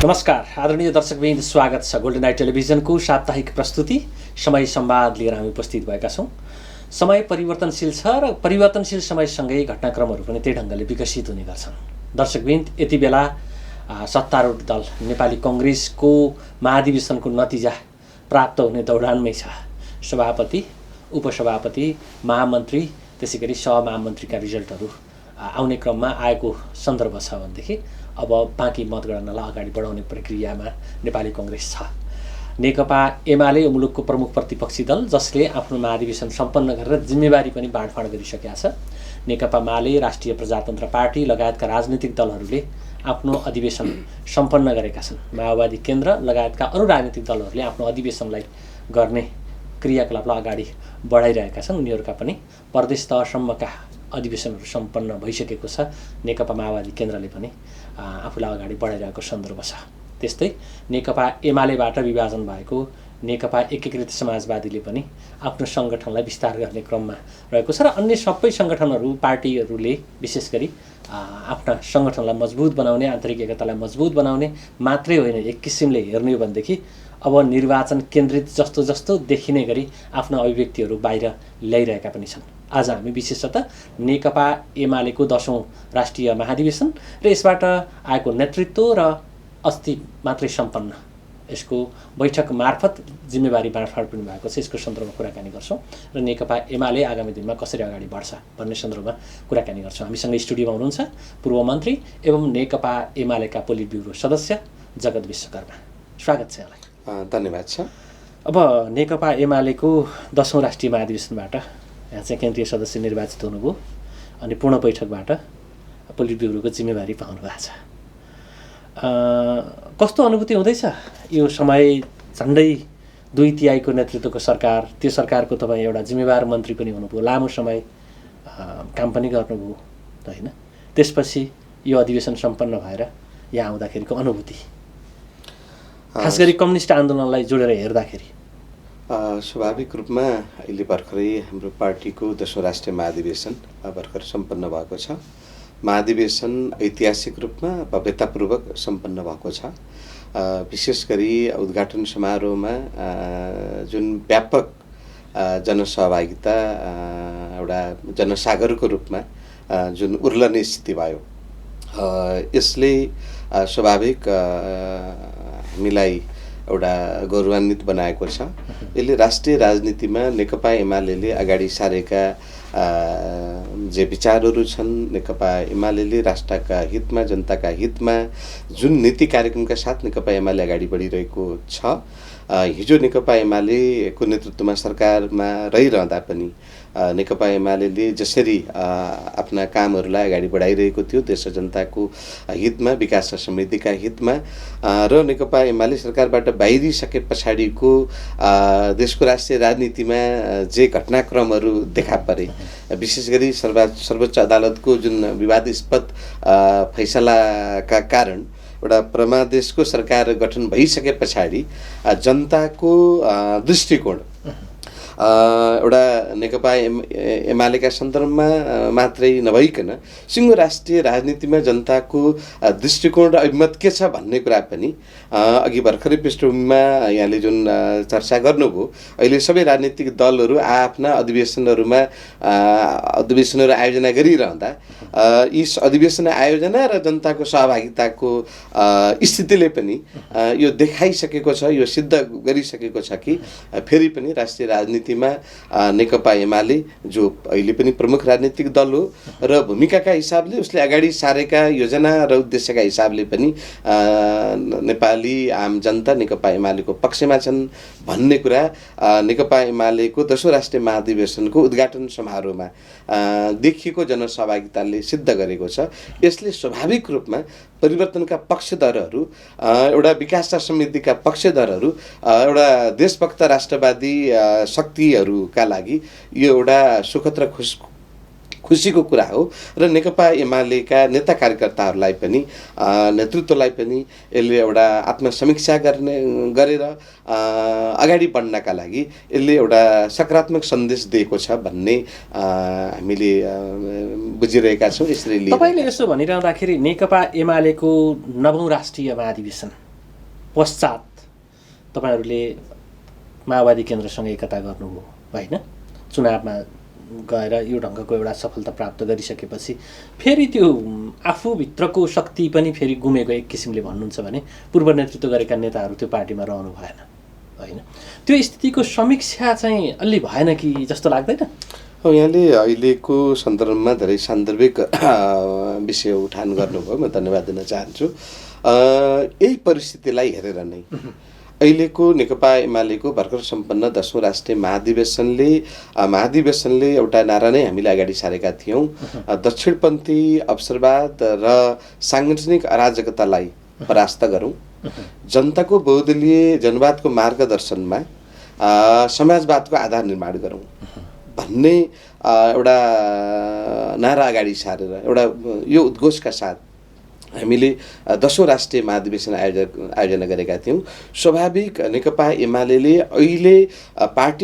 नमस्कार आदरणीय दर्शकवृन्द, स्वागत छ गोल्डन नाइट टेलिभिजनको साप्ताहिक प्रस्तुति समय संवाद लिएर हामी उपस्थित भएका छौँ। समय परिवर्तनशील छ र परिवर्तनशील समयसँगै घटनाक्रमहरू पनि त्यही ढङ्गले विकसित हुने गर्छन्। दर्शकवृन्द, यति बेला सत्तारूढ दल नेपाली कङ्ग्रेसको महाधिवेशनको नतिजा प्राप्त हुने दौडानमै छ। सभापति, उपसभापति, महामन्त्री, त्यसै गरी सहमहामन्त्रीका रिजल्टहरू आउने क्रममा आएको सन्दर्भ छ भनेदेखि अब बाँकी मतगणनालाई अगाडि बढाउने प्रक्रियामा नेपाली कङ्ग्रेस छ। नेकपा एमाले मुलुकको प्रमुख प्रतिपक्षी दल, जसले आफ्नो महाधिवेशन सम्पन्न गरेर जिम्मेवारी पनि बाँडफाँड गरिसकेका छ। नेकपा माले, राष्ट्रिय प्रजातन्त्र पार्टी लगायतका राजनीतिक दलहरूले आफ्नो अधिवेशन सम्पन्न गरेका छन्। माओवादी केन्द्र लगायतका अरू राजनीतिक दलहरूले आफ्नो अधिवेशनलाई गर्ने क्रियाकलापलाई अगाडि बढाइरहेका छन्। उनीहरूका पनि प्रदेश तहसम्मका अधिवेशनहरू सम्पन्न भइसकेको छ। नेकपा माओवादी केन्द्रले पनि आफूलाई अगाडि बढाइरहेको सन्दर्भ छ। त्यस्तै नेकपा एमालेबाट विभाजन भएको नेकपा एकीकृत समाजवादीले पनि आफ्नो सङ्गठनलाई विस्तार गर्ने क्रममा रहेको छ र अन्य सबै सङ्गठनहरू, पार्टीहरूले विशेष गरी आफ्ना सङ्गठनलाई मजबुत बनाउने, आन्तरिक एकतालाई मजबुत बनाउने मात्रै होइन, एक किसिमले हेर्ने हो भनेदेखि अब निर्वाचन केन्द्रित जस्तो जस्तो देखिने गरी आफ्ना अभिव्यक्तिहरू बाहिर ल्याइरहेका पनि छन्। आज हामी विशेषतः नेकपा एमालेको 10औं राष्ट्रिय महाधिवेशन र यसबाट आएको नेतृत्व र अस्ति मात्रै सम्पन्न यसको बैठक मार्फत जिम्मेवारी बाँडफाँड पनि भएको छ, यसको सन्दर्भमा कुराकानी गर्छौँ र नेकपा एमाले आगामी दिनमा कसरी अगाडि बढ्छ भन्ने सन्दर्भमा कुराकानी गर्छौँ। हामीसँग स्टुडियोमा हुनुहुन्छ पूर्व मन्त्री एवं नेकपा एमालेका पोलिट ब्युरो सदस्य जगत विश्वकर्मा। स्वागत छ यहाँलाई। धन्यवाद छ। अब नेकपा एमालेको 10औं राष्ट्रिय महाधिवेशनबाट यहाँ चाहिँ केन्द्रीय सदस्य निर्वाचित हुनुभयो अनि पूर्ण बैठकबाट पोलिट ब्युरोको जिम्मेवारी पाउनु भएको छ। कस्तो अनुभूति हुँदैछ? यो समय झन्डै 2/3 नेतृत्वको सरकार, त्यो सरकारको तपाईँ एउटा जिम्मेवार मन्त्री पनि हुनुभयो, लामो समय काम पनि गर्नुभयो होइन? त्यसपछि यो अधिवेशन सम्पन्न भएर यहाँ आउँदाखेरिको अनुभूति, खास गरी कम्युनिस्ट आन्दोलनलाई जोडेर हेर्दाखेरि? स्वाभाविक रूपमा अहिले भर्खरै हाम्रो पार्टीको 10औं राष्ट्रिय महाधिवेशन भर्खर सम्पन्न भएको छ। महाधिवेशन ऐतिहासिक रूपमा भव्यतापूर्वक सम्पन्न भएको छ। विशेष गरी उद्घाटन समारोहमा जुन व्यापक जनसहभागिता, एउटा जनसागरको रूपमा जुन उर्लने स्थिति भयो, यसले स्वाभाविक हामीलाई एउटा गौरवान्वित बनाएको छ। यसले राष्ट्रिय राजनीतिमा नेकपा एमालेले अगाडि सारेका जे विचारहरू छन्, नेकपा एमालेले राष्ट्रका हितमा, जनताका हितमा जुन नीति कार्यक्रमका साथ नेकपा एमाले अगाडि बढिरहेको छ, हिजो नेकपा एमालेको नेतृत्वमा सरकारमा रहिरहँदा पनि नेकपा एमालेले जसरी आफ्ना कामहरूलाई अगाडि बढाइरहेको थियो देश र जनताको हितमा, विकास र समृद्धिका हितमा, र नेकपा एमाले सरकारबाट बाहिरिसके पछाडिको देशको राष्ट्रिय राजनीतिमा जे घटनाक्रमहरू देखा परे, विशेष गरी सर्वोच्च अदालतको जुन विवादास्पद फैसलाका कारण एउटा परमादेशको सरकार गठन भइसके पछाडि जनताको दृष्टिकोण एउटा नेकपा एमालेका सन्दर्भमा मात्रै नभइकन सिङ्गो राष्ट्रिय राजनीतिमा जनताको दृष्टिकोण र अभिमत के छ भन्ने कुरा पनि अघि भर्खरै पृष्ठभूमिमा यहाँले जुन चर्चा गर्नुभयो, अहिले सबै राजनीतिक दलहरू आफ्ना अधिवेशनहरू आयोजना गरिरहँदा यी अधिवेशन आयोजना र जनताको सहभागिताको स्थितिले पनि यो देखाइसकेको छ, यो सिद्ध गरिसकेको छ कि फेरि पनि राष्ट्रिय राजनीतिमा नेकपा एमाले जो अहिले पनि प्रमुख राजनीतिक दल हो र भूमिकाका हिसाबले उसले अगाडि सारेका योजना र उद्देश्यका हिसाबले पनि नेपाली आम जनता नेकपा एमालेको पक्षमा छन् भन्ने कुरा नेकपा एमालेको 10औं राष्ट्रिय महाधिवेशनको उद्घाटन समारोहमा देखिएको जनसहभागिताले सिद्ध गरेको छ। यसले स्वाभाविक रूपमा परिवर्तनका पक्षधरहरू, एउटा विकास र समृद्धिका पक्षधरहरू, एउटा देशभक्त राष्ट्रवादी शक्तिहरूका लागि यो एउटा सुखद र खुसीको कुरा हो र नेकपा एमालेका नेता कार्यकर्ताहरूलाई पनि, नेतृत्वलाई पनि यसले एउटा आत्मसमीक्षा गरेर अगाडि बढ्नका लागि यसले एउटा सकारात्मक सन्देश दिएको छ भन्ने हामीले बुझिरहेका छौँ। यसरी तपाईँले यसो भनिरहँदाखेरि नेकपा एमालेको 9औं राष्ट्रिय महाधिवेशन पश्चात तपाईँहरूले माओवादी केन्द्रसँग एकता गर्नुभयो होइन? चुनावमा गएर यो ढङ्गको एउटा सफलता प्राप्त गरिसकेपछि फेरि त्यो आफूभित्रको शक्ति पनि फेरि गुमेको एक किसिमले भन्नुहुन्छ भने पूर्व नेतृत्व गरेका नेताहरू त्यो पार्टीमा रहनु भएन होइन? त्यो स्थितिको समीक्षा चाहिँ अलि भएन कि जस्तो लाग्दैन? यहाँले अहिलेको सन्दर्भमा धेरै सान्दर्भिक विषय उठान गर्नुभयो, म धन्यवाद दिन चाहन्छु। यही परिस्थितिलाई हेरेर नै अहिलेको नेकपा एमालेको भर्खर सम्पन्न 10औं राष्ट्रिय महाधिवेशनले एउटा नारा नै हामीले अगाडि सारेका थियौँ। दक्षिणपन्थी अवसरवाद र साङ्गठनिक अराजकतालाई परास्त गरौँ, जनताको बहुदलीय जनवादको मार्गदर्शनमा समाजवादको आधार निर्माण गरौँ भन्ने एउटा नारा अगाडि सारेर एउटा यो उद्घोषका साथ हामीले 10औं राष्ट्रिय महाधिवेशन आयोजना गरेका थियौँ। स्वाभाविक नेकपा एमाले अहिले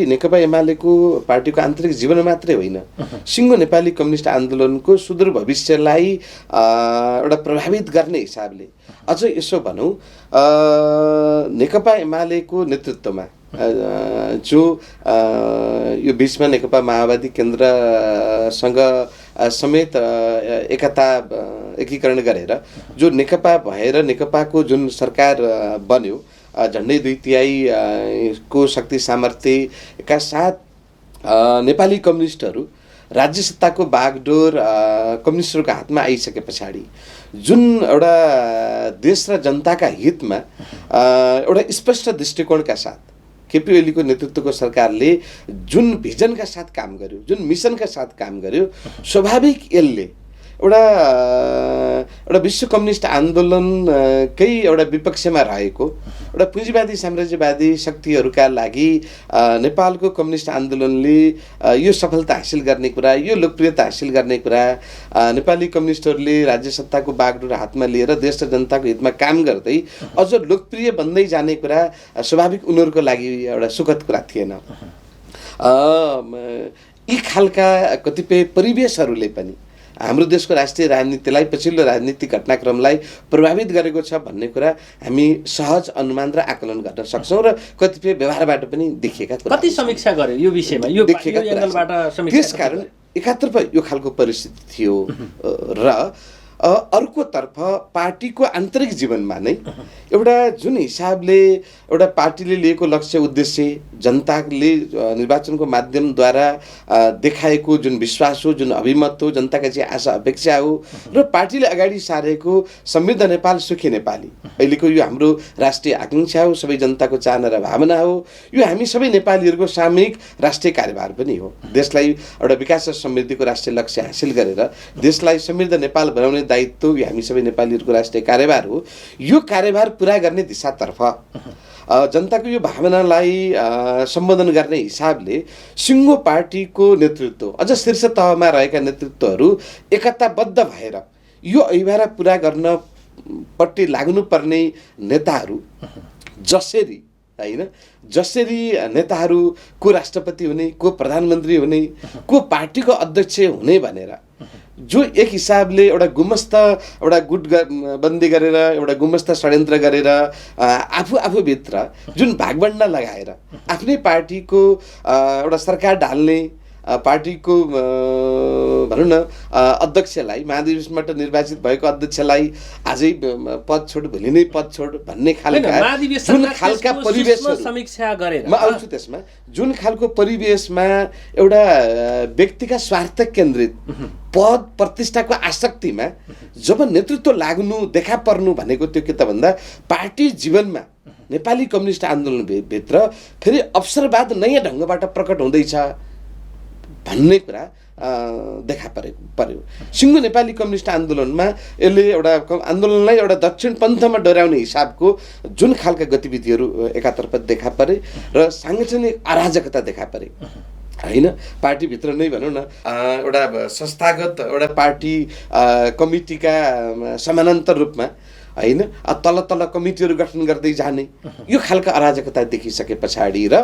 नेकपा एमालेको पार्टीको आन्तरिक जीवन मात्रै होइन, सिङ्गो नेपाली कम्युनिस्ट आन्दोलनको सुदूर भविष्यलाई एउटा प्रभावित गर्ने हिसाबले अझ यसो भनौँ नेकपा एमालेको नेतृत्वमा जो यो बिचमा नेकपा माओवादी केन्द्रसँग समेत एकीकरण गरेर जो नेकपा भएर नेकपाको जुन सरकार बन्यो, झन्डै 2/3 को शक्ति सामर्थ्यका साथ नेपाली कम्युनिस्टहरू राज्य सत्ताको बागडोर कम्युनिस्टहरूको हातमा आइसके पछाडि जुन एउटा देश र जनताका हितमा एउटा स्पष्ट दृष्टिकोणका साथ केपी ओलीको नेतृत्वको सरकारले जुन भिजनका साथ काम गर्यो, जुन मिसनका साथ काम गर्यो, स्वाभाविक यसले एउटा विश्व कम्युनिस्ट आन्दोलनकै एउटा विपक्षमा रहेको एउटा पुँजीवादी साम्राज्यवादी शक्तिहरूका लागि नेपालको कम्युनिस्ट आन्दोलनले यो सफलता हासिल गर्ने कुरा, यो लोकप्रियता हासिल गर्ने कुरा, नेपाली कम्युनिस्टहरूले राज्य सत्ताको बागडोर हातमा लिएर देश र जनताको हितमा काम गर्दै अझ लोकप्रिय बन्दै जाने कुरा स्वाभाविक उनीहरूको लागि एउटा सुखद कुरा थिएन। यी खालका कतिपय परिवेशहरूले पनि हाम्रो देशको राष्ट्रिय राजनीतिलाई, पछिल्लो राजनीतिक घटनाक्रमलाई प्रभावित गरेको छ भन्ने कुरा हामी सहज अनुमान र आकलन गर्न सक्छौँ र कतिपय व्यवहारबाट पनि देखिएका कुरा। कति समीक्षा गर्यो यो विषयमा? यो एंगलबाट समीक्षा? त्यसकारण एकातर्फ यो खालको परिस्थिति थियो र अर्कोतर्फ पार्टीको आन्तरिक जीवनमा नै एउटा जुन हिसाबले एउटा पार्टीले लिएको लक्ष्य उद्देश्य, जनताले निर्वाचनको माध्यमद्वारा देखाएको जुन विश्वास हो, जुन अभिमत हो, जनताका चाहिँ आशा अपेक्षा हो र पार्टीले अगाडि सारेको समृद्ध नेपाल सुखी नेपाली अहिलेको यो हाम्रो राष्ट्रिय आकाङ्क्षा हो, सबै जनताको चाहना र भावना हो, यो हामी सबै नेपालीहरूको सामूहिक राष्ट्रिय कार्यभार पनि हो। देशलाई एउटा विकास र समृद्धिको राष्ट्रिय लक्ष्य हासिल गरेर देशलाई समृद्ध नेपाल बनाउने दायित्व यो हामी सबै नेपालीहरूको राष्ट्रिय कार्यभार हो। यो कार्यभार पुरा गर्ने दिशातर्फ जनताको यो भावनालाई सम्बोधन गर्ने हिसाबले सिङ्गो पार्टीको नेतृत्व, अझ शीर्ष तहमा रहेका नेतृत्वहरू एकताबद्ध भएर यो ऐभारा पुरा गर्न पट्टि लाग्नुपर्ने नेताहरू जसरी नेताहरू को राष्ट्रपति हुने, को प्रधानमन्त्री हुने, को पार्टीको अध्यक्ष हुने भनेर जो एक हिसाबले एउटा गुमस्त एउटा गुट बन्दी गरेर एउटा गुमस्त षड्यन्त्र गरेर आफूभित्र जुन भागबण्डा लगाएर आफ्नै पार्टीको एउटा सरकार ढाल्ने, पार्टीको भनौँ न अध्यक्षलाई, महाधिवेशनबाट निर्वाचित भएको अध्यक्षलाई आजै पद छोड, भोलि नै पद छोड भन्ने खालका जुन खालका परिवेशहरू समीक्षा गरेर म आउँछु त्यसमा, जुन खालको परिवेशमा एउटा व्यक्तिका स्वार्थ केन्द्रित पद प्रतिष्ठाको आसक्तिमा जब नेतृत्व लाग्नु देखा पर्नु भनेको त्यो के त भन्दा पार्टी जीवनमा नेपाली कम्युनिस्ट आन्दोलनभित्र फेरि अवसरवाद नयाँ ढङ्गबाट प्रकट हुँदैछ भन्ने कुरा देखा पर्यो। सिङ्गो नेपाली कम्युनिस्ट आन्दोलनमा यसले एउटा आन्दोलनलाई एउटा दक्षिण पन्थमा डोर्याउने हिसाबको जुन खालका गतिविधिहरू एकातर्फ देखा परे र साङ्गठनिक अराजकता देखा परे होइन, पार्टीभित्र नै भनौँ न एउटा संस्थागत एउटा पार्टी कमिटीका समानान्तर रूपमा होइन, तल तल कमिटीहरू गठन गर्दै जाने, यो खालका अराजकता देखिसके पछाडि र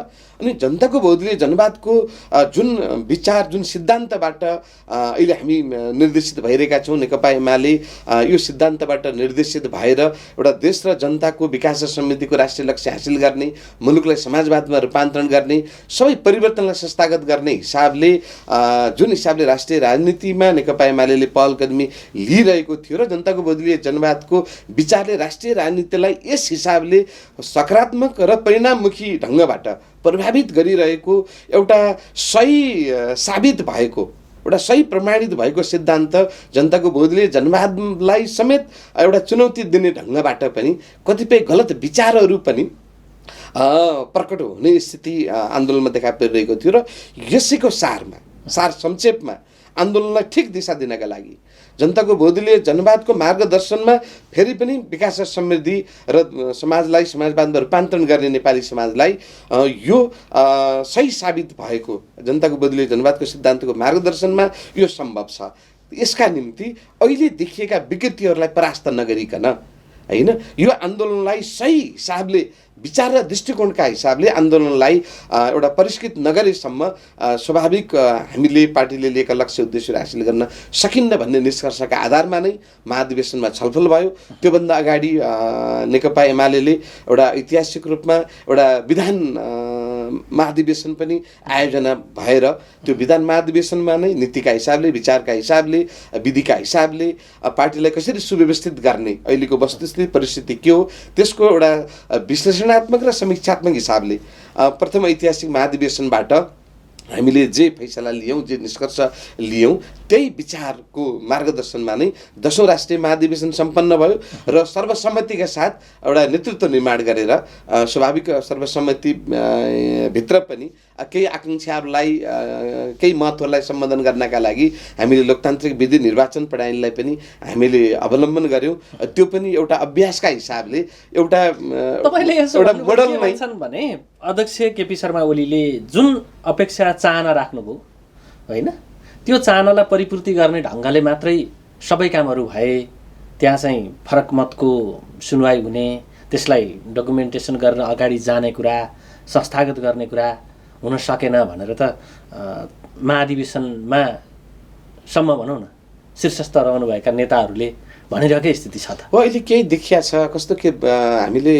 अनि जनताको बहुदलीय जनवादको जुन विचार, जुन सिद्धान्तबाट अहिले हामी निर्देशित भइरहेका छौँ, नेकपा एमाले यो सिद्धान्तबाट निर्देशित भएर एउटा देश र जनताको विकास र समृद्धिको राष्ट्रिय लक्ष्य हासिल गर्ने, मुलुकलाई समाजवादमा रूपान्तरण गर्ने, सबै परिवर्तनलाई संस्थागत गर्ने हिसाबले जुन हिसाबले राष्ट्रिय राजनीतिमा नेकपा एमाले पहल कदमी लिइरहेको थियो र जनताको बहुदलीय जनवादको विचारले राष्ट्रिय राजनीतिलाई यस हिसाबले सकारात्मक र परिणाममुखी ढङ्गबाट प्रभावित गरिरहेको एउटा सही साबित भएको, एउटा सही प्रमाणित भएको सिद्धान्त जनताको बहुदलीय जनवादलाई समेत एउटा चुनौती दिने ढङ्गबाट पनि कतिपय गलत विचारहरू पनि प्रकट हुने स्थिति आन्दोलनमा देखा परिरहेको थियो र यसैको सार संक्षेपमा आन्दोलनलाई ठिक दिशा दिनका लागि जनताको बहुदलीय जनवादको मार्गदर्शनमा फेरि पनि विकास र समृद्धि र समाजवादमा रूपान्तरण गर्ने नेपाली समाजलाई यो सही साबित भएको जनताको बहुदलीय जनवादको सिद्धान्तको मार्गदर्शनमा यो सम्भव छ। यसका निम्ति अहिले देखिएका विकृतिहरूलाई परास्त नगरिकन, होइन, यो आन्दोलनलाई सही हिसाबले विचार र दृष्टिकोणका हिसाबले आन्दोलनलाई एउटा परिष्कृत नगरेसम्म स्वाभाविक हामीले पार्टीले लिएका लक्ष्य उद्देश्यहरू हासिल गर्न सकिन्न भन्ने निष्कर्षका आधारमा नै महाधिवेशनमा छलफल भयो। त्योभन्दा अगाडि नेकपा एमाले एउटा ऐतिहासिक रूपमा एउटा विधान महाधिवेशन पनि आयोजना भएर त्यो विधान महाधिवेशनमा नै नीतिका हिसाबले, विचारका हिसाबले, विधिका हिसाबले पार्टीलाई कसरी सुव्यवस्थित गर्ने, अहिलेको वस्तुस्थिति परिस्थिति के हो, त्यसको एउटा विश्लेषणात्मक र समीक्षात्मक हिसाबले प्रथम ऐतिहासिक महाधिवेशनबाट हामीले जे फैसला लियौँ, जे निष्कर्ष लियौँ, त्यही विचारको मार्गदर्शनमा नै 10औं राष्ट्रिय महाधिवेशन सम्पन्न भयो र सर्वसम्मतिका साथ एउटा नेतृत्व निर्माण गरेर स्वाभाविक सर्वसम्मति भित्र पनि केही आकांक्षाहरूलाई, केही महत्त्वलाई सम्बोधन गर्नका लागि हामीले लोकतान्त्रिक विधि निर्वाचन प्रणालीलाई पनि हामीले अवलम्बन गर्यौँ। त्यो पनि एउटा अभ्यासका हिसाबले एउटा मोडल नै भने अध्यक्ष केपी शर्मा ओलीले जुन अपेक्षा चाहना राख्नुभयो, होइन, त्यो चाहनालाई परिपूर्ति गर्ने ढङ्गले मात्रै सबै कामहरू भए, त्यहाँ चाहिँ फरक मतको सुनवाई हुने, त्यसलाई डकुमेन्टेसन गरेर अगाडि जाने कुरा, संस्थागत गर्ने कुरा हुन सकेन भनेर त महाधिवेशनमा सम्म भनौँ न शीर्षस्थ रहनुभएका नेताहरूले भनिरहेकै स्थिति छ त। हो, अहिले केही देखिया छ कस्तो के हामीले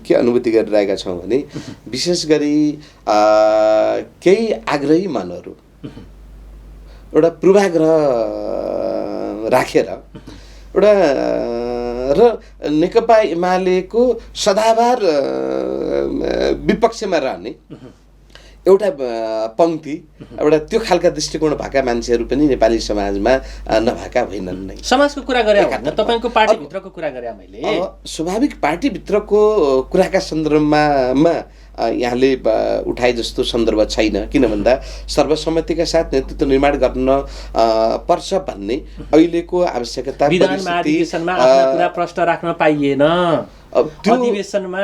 के अनुभूति गरिरहेका छौँ भने विशेष गरी केही आग्रही मनहरू एउटा पूर्वाग्रह राखेर एउटा र नेकपा एमालेको सदाबार विपक्षमा रहने एउटा पंक्ति, एउटा त्यो खालका दृष्टिकोण भएका मान्छेहरू पनि नेपाली समाजमा नभएका होइनन् नै। समाजको कुरा गरे हैन, तपाईको पार्टीभित्रको कुरा गरे मैले। स्वाभाविक पार्टीभित्रको कुराका सन्दर्भमा यहाँले उठाए जस्तो सन्दर्भ छैन, किन भन्दा सर्वसम्मतिका साथ नेतृत्व निर्माण गर्न पर्छ भन्ने अहिलेको आवश्यकता विधान महाधिवेशनमा आफ्नो कुरा प्रश्न राख्न पाइएन। अधिवेशनमा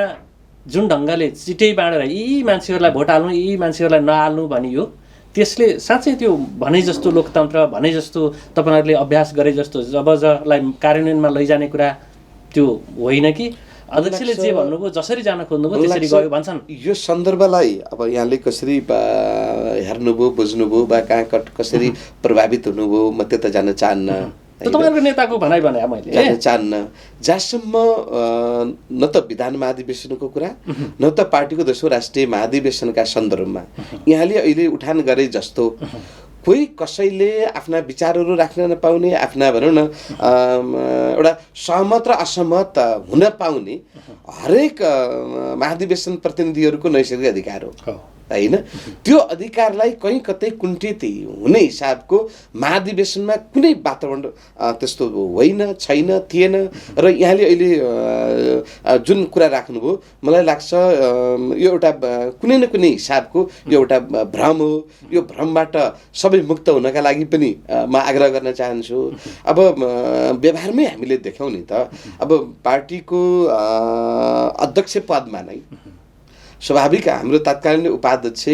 जुन ढङ्गले चिटै बाँडेर यी मान्छेहरूलाई भोट हाल्नु, यी मान्छेहरूलाई नहाल्नु भनियो, त्यसले साँच्चै त्यो भने जस्तो लोकतन्त्र, भने जस्तो तपाईँहरूले अभ्यास गरे जस्तो जबजलाई कार्यान्वयनमा लैजाने कुरा त्यो होइन कि अध्यक्षले जे भन्नुभयो, जसरी जान खोज्नुभयो त्यसरी गयो भन्छन्। यो सन्दर्भलाई अब यहाँले कसरी हेर्नुभयो, बुझ्नुभयो वा कहाँ कसरी प्रभावित हुनुभयो म त्यता जान चाहन्न। तपाईहरुको नेताको भनाइ भने मैले जान चाहन्न। जहाँसम्म न त विधान महाधिवेशनको कुरा न त पार्टीको 10औं राष्ट्रिय महाधिवेशनका सन्दर्भमा यहाँले अहिले उठान गरे जस्तो कोही कसैले आफ्ना विचारहरू राख्न नपाउने, आफ्ना भनौँ न एउटा सहमत र असहमत हुन पाउने हरेक महाधिवेशन प्रतिनिधिहरूको नैसर्गिक अधिकार हो, होइन? त्यो अधिकारलाई कहीँ कतै कुण्ठित हुने हिसाबको महाधिवेशनमा कुनै वातावरण त्यस्तो होइन, छैन, थिएन। र यहाँले अहिले जुन कुरा राख्नुभयो मलाई लाग्छ यो एउटा कुनै न कुनै हिसाबको यो एउटा भ्रम हो। यो भ्रमबाट सबै मुक्त हुनका लागि पनि म आग्रह गर्न चाहन्छु। अब व्यवहारमै हामीले देख्यौँ नि त, अब पार्टीको अध्यक्ष पदमा नै स्वाभाविक हाम्रो तत्कालीन उपाध्यक्ष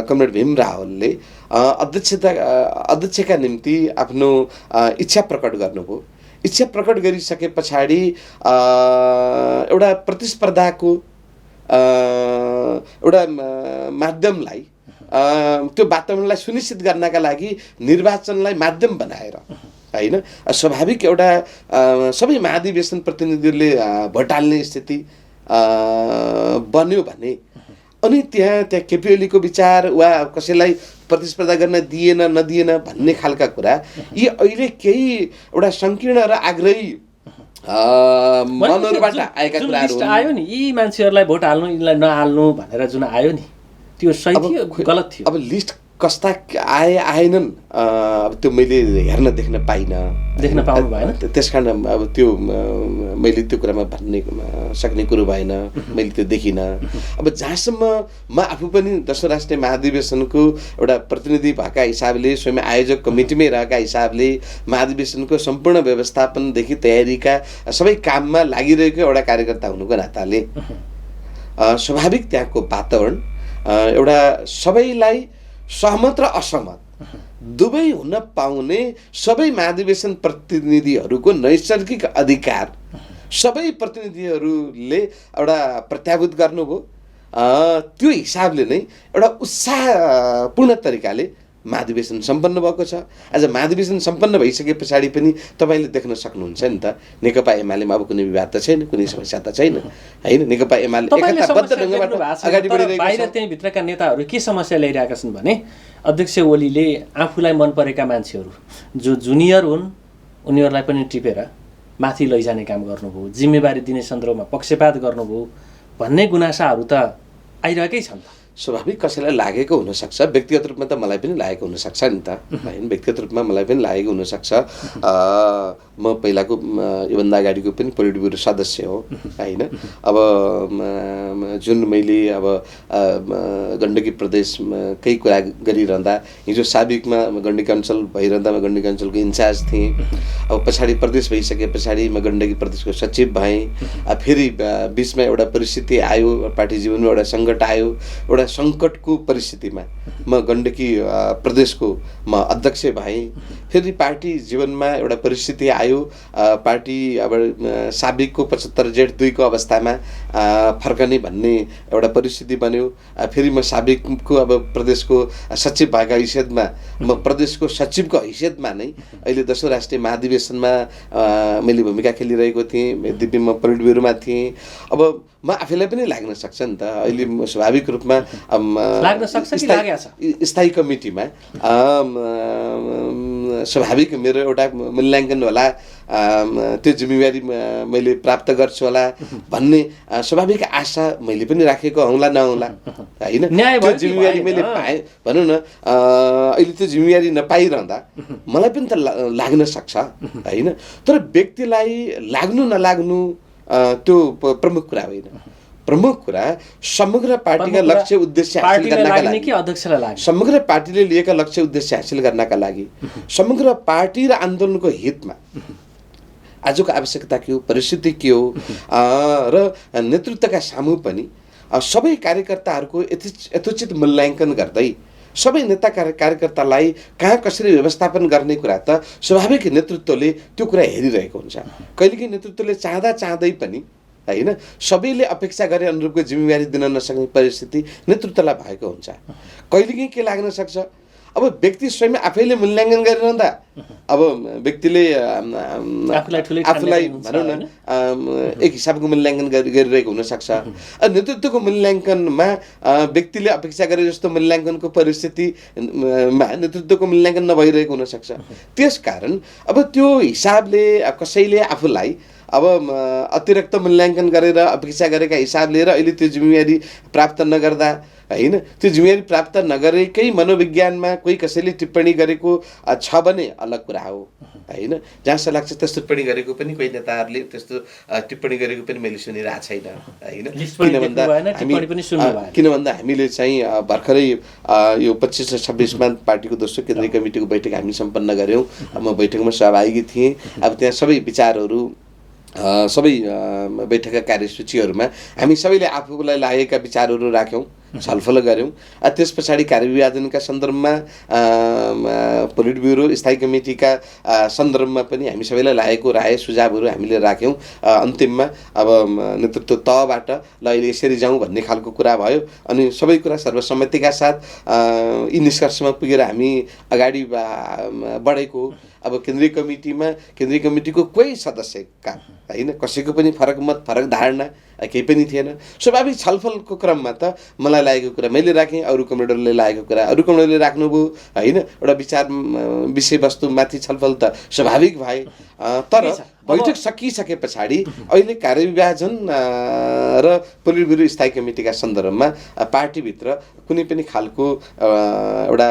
कमरेड भीम रावलले अध्यक्षका निम्ति आफ्नो इच्छा प्रकट गर्नुभयो। इच्छा प्रकट गरिसके पछाडि एउटा प्रतिस्पर्धाको एउटा माध्यमलाई त्यो वातावरणलाई सुनिश्चित गर्नका लागि निर्वाचनलाई माध्यम बनाएर हैन स्वाभाविक एउटा सबै महाधिवेशन प्रतिनिधिहरूले भोट हाल्ने स्थिति बन्यो भने अनि त्यहाँ केपिओलीको विचार वा कसैलाई प्रतिस्पर्धा गर्न दिएन नदिएन भन्ने खालका कुरा यी अहिले केही एउटा संकीर्ण र आग्रही मनहरुबाट आएका कुराहरु आयो नि यी मान्छेहरुलाई भोट हाल्नु यिनलाई नहाल्नु भनेर जुन आयो नि त्यो सही थियो गलत थियो अब लिस्ट कस्ता आएनन् अब त्यो मैले हेर्न देख्न देख्न पाउनु भएन त्यसकारण अब त्यो मैले त्यो कुरामा भन्ने सक्ने कुरो भएन मैले त्यो देखिन अब जहाँसम्म म आफू पनि 10औं राष्ट्रिय महाधिवेशनको एउटा प्रतिनिधि भएका हिसाबले स्वयं आयोजक कमिटीमै रहेका हिसाबले महाधिवेशनको सम्पूर्ण व्यवस्थापनदेखि तयारीका सबै काममा लागिरहेको एउटा कार्यकर्ता हुनुको नाताले स्वाभाविक त्यहाँको वातावरण एउटा सबैलाई सहमत र असहमत दुवै हुन पाउने सबै महाधिवेशन प्रतिनिधिहरूको नैसर्गिक अधिकार सबै प्रतिनिधिहरूले एउटा प्रत्याभूत गर्नुभयो त्यो हिसाबले नै एउटा उत्साहपूर्ण तरिकाले महाधिवेशन सम्पन्न भएको छ आज महाधिवेशन सम्पन्न भइसके पछाडि पनि तपाईले देख्न सक्नुहुन्छ नि त नेकपा एमालेमा अब कुनै विवाद त छैन कुनै समस्या त छैन हैन नेकपा एमाले एकताबद्ध ढंगबाट अगाडि बढिरहेको छ बाहिर त्यही भित्रका नेताहरू के समस्या ल्याइरहेका छन् भने अध्यक्ष ओलीले आफूलाई मन परेका मान्छेहरू जो जुनियर हुन् उनीहरूलाई पनि टिपेर माथि लैजाने काम गर्नुभयो जिम्मेवारी दिने सन्दर्भमा पक्षपात गर्नुभयो भन्ने गुनासाहरू त आइरहेकै छन् त स्वाभाविक कसैलाई लागेको हुन सक्छ व्यक्तिगत रूपमा त मलाई पनि लागेको हुन सक्छ नि त हैन व्यक्तिगत रूपमा मलाई पनि लागेको हुन सक्छ म पहिलाको योभन्दा अगाडिको पनि पोलिट ब्युरो सदस्य हो हैन अब जुन मैले अब गण्डकी प्रदेशमा केही कुरा गरिरहँदा हिजो साबिकमा गण्डकी अञ्चल भइरहँदा म गण्डकी अञ्चलको इन्चार्ज थिएँ अब पछाडि प्रदेश भइसके पछाडि म गण्डकी प्रदेशको सचिव भएँ फेरि बीचमा एउटा परिस्थिति आयो पार्टी जीवनमा एउटा सङ्कट आयो एउटा संकटको परिस्थितिमा म गण्डकी प्रदेशको म अध्यक्ष भएँ फेरि पार्टी जीवनमा एउटा परिस्थिति आयो पार्टी अब साबिकको 75 जेठ 2 को अवस्थामा फर्कने भन्ने एउटा परिस्थिति बन्यो फेरि म साबिकको अब प्रदेशको सचिव भएका हैसियतमा म प्रदेशको सचिवको हैसियतमा नै अहिले 10औं राष्ट्रिय महाधिवेशनमा मैले भूमिका खेलिरहेको थिएँ दिव्य म पोलिट ब्युरोमा थिएँ अब म आफैलाई पनि लाग्न सक्छ नि त अहिले स्वाभाविक रूपमा लाग्न सक्छ कि लागेको छ स्थायी कमिटीमा स्वाभाविक मेरो एउटा मूल्याङ्कन होला त्यो जिम्मेवारी मैले प्राप्त गर्छु होला भन्ने स्वाभाविक आशा मैले पनि राखेको हौला नहौला हैन त्यो जिम्मेवारी मैले पाएँ भनौँ न अहिले त्यो जिम्मेवारी नपाइरहँदा मलाई पनि त लाग्न सक्छ हैन तर व्यक्तिलाई लाग्नु नलाग्नु त्यो प्रमुख कुरा होइन प्रमुख कुरा समग्र पार्टीका लक्ष्य उद्देश्य हासिल गर्नका लागि समग्र पार्टीले लिएका लक्ष्य उद्देश्य हासिल गर्नका लागि समग्र पार्टी र आन्दोलनको हितमा आजको आवश्यकता के हो परिस्थिति के हो र नेतृत्वका सामु पनि सबै कार्यकर्ताहरूको यथोचित मूल्याङ्कन गर्दै सबै नेता कार्यकर्तालाई कहाँ कसरी व्यवस्थापन गर्ने कुरा त स्वाभाविक नेतृत्वले त्यो कुरा हेरिरहेको हुन्छ कहिलेकाहीँ नेतृत्वले चाहँदै पनि हैन सबैले अपेक्षा गरे अनुरूपको जिम्मेवारी दिन नसक्ने परिस्थिति नेतृत्वलाई भएको हुन्छ कहिलेकाहीँ के लाग्न सक्छ अब व्यक्ति स्वयं आफैले मूल्याङ्कन गरिरहँदा अब व्यक्तिले आफूलाई भनौँ न एक हिसाबको मूल्याङ्कन गरिरहेको हुनसक्छ नेतृत्वको मूल्याङ्कनमा व्यक्तिले अपेक्षा गरे जस्तो मूल्याङ्कनको परिस्थितिमा नेतृत्वको मूल्याङ्कन नभइरहेको हुनसक्छ त्यसकारण अब त्यो हिसाबले कसैले आफूलाई अब अतिरिक्त मूल्याङ्कन गरेर अपेक्षा गरेका हिसाब लिएर अहिले त्यो जिम्मेवारी प्राप्त नगर्दा हैन त्यो जिम्मेवारी प्राप्त नगरेकै मनोविज्ञानमा कोही कसैले टिप्पणी गरेको छ भने अलग कुरा हो हैन जहाँसम्म लाग्छ त्यस्तो टिप्पणी गरेको पनि कोही नेताहरूले त्यस्तो टिप्पणी गरेको पनि मैले सुनिरहेको छैन हैन किनभन्दा हामीले चाहिँ भर्खरै यो 25 र 26 मा पार्टीको दोस्रो केन्द्रीय कमिटीको बैठक हामी सम्पन्न गर्यौं म बैठकमा सहभागी थिएँ अब त्यहाँ सबै विचारहरू सबै बैठकका कार्यसूचीहरूमा हामी सबैले आफूलाई लागेका विचारहरू राख्यौं छलफल गऱ्यौँ। त्यस पछाडि कार्यविभाजनका सन्दर्भमा पोलिट ब्युरो स्थायी कमिटीका सन्दर्भमा पनि हामी सबैलाई लागेको राय सुझावहरू हामीले राख्यौँ। अन्तिममा अब नेतृत्व तहबाट ल अहिले यसरी जाउँ भन्ने खालको कुरा भयो अनि सबै कुरा सर्वसम्मतिका साथ यी निष्कर्षमा पुगेर हामी अगाडि बढेको। अब केन्द्रीय कमिटीको कोही सदस्यका होइन कसैको पनि फरक मत फरक धारणा केही पनि थिएन। स्वाभाविक छलफलको क्रममा त मलाई लागेको कुरा मैले राखेँ, अरू कमरेडरले लागेको कुरा अरू कमरेडरले राख्नुभयो होइन। एउटा विषयवस्तुमाथि छलफल त स्वाभाविक भए। तर बैठक सकिसके पछाडि अहिले कार्यविभाजन र पोलिट ब्युरो स्थायी कमिटीका सन्दर्भमा पार्टीभित्र कुनै पनि खालको एउटा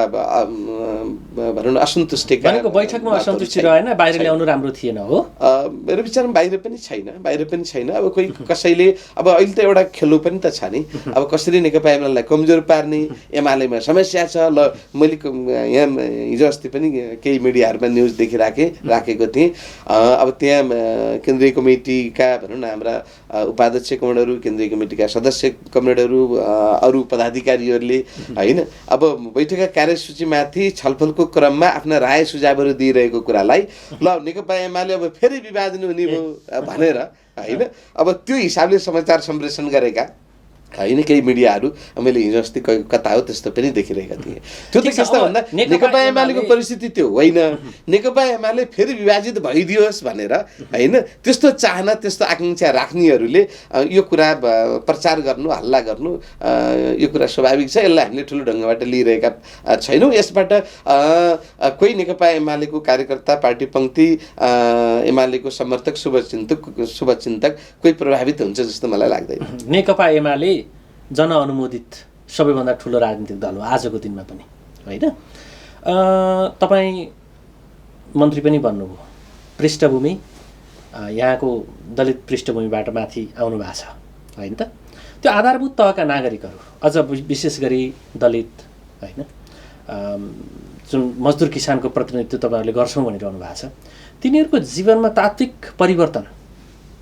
भनौँ न असन्तुष्टिका बैठकमा असन्तुष्टि रहेन, बाहिर ल्याउनु राम्रो थिएन हो मेरो विचारमा। बाहिर पनि छैन। अब कोही कसैले अब अहिले त एउटा खेलो पनि त छ नि, अब कसरी नेकपा एमालेलाई कमजोर पार्ने, एमालेमा समस्या छ। ल मैले यहाँ हिजो अस्ति पनि केही मिडियाहरूमा न्युज राखेको थिएँ। अब त्यहाँ केन्द्रीय कमिटीका भनौँ न हाम्रा उपाध्यक्ष कमरेडहरू, केन्द्रीय कमिटीका सदस्य कमरेडहरू, अरू पदाधिकारीहरूले होइन अब बैठकका कार्यसूचीमाथि छलफलको क्रममा आफ्ना राय सुझावहरू दिइरहेको कुरालाई ल नेकपा एमाले अब फेरि विभाजन हुने भयो भनेर होइन अब त्यो हिसाबले समाचार सम्प्रेषण गरेका होइन केही मिडियाहरू मैले हिजो अस्ति कता हो त्यस्तो पनि देखिरहेका थिएँ। त्यो त कस्तो भन्दा नेकपा एमालेको परिस्थिति त्यो होइन, नेकपा एमाले फेरि विभाजित भइदियोस् भनेर होइन त्यस्तो चाहना त्यस्तो आकाङ्क्षा राख्नेहरूले यो कुरा प्रचार गर्नु हल्ला गर्नु यो कुरा स्वाभाविक छ। यसलाई हामीले ठुलो ढङ्गबाट लिइरहेका छैनौँ। यसबाट कोही नेकपा एमालेको कार्यकर्ता, पार्टी पङ्क्ति, एमालेको समर्थक, शुभचिन्तक कोही प्रभावित हुन्छ जस्तो मलाई लाग्दैन। नेकपा एमाले जनअनुमोदित सबैभन्दा ठुलो राजनीतिक दल हो आजको दिनमा पनि होइन। तपाईँ मन्त्री पनि बन्नुभयो, पृष्ठभूमि यहाँको दलित पृष्ठभूमिबाट माथि आउनु भएको छ होइन त। त्यो आधारभूत तहका नागरिकहरू अझ विशेष गरी दलित होइन जुन मजदुर किसानको प्रतिनिधित्व तपाईँहरूले गर्छौँ भनिरहनु भएको छ, तिनीहरूको जीवनमा तात्विक परिवर्तन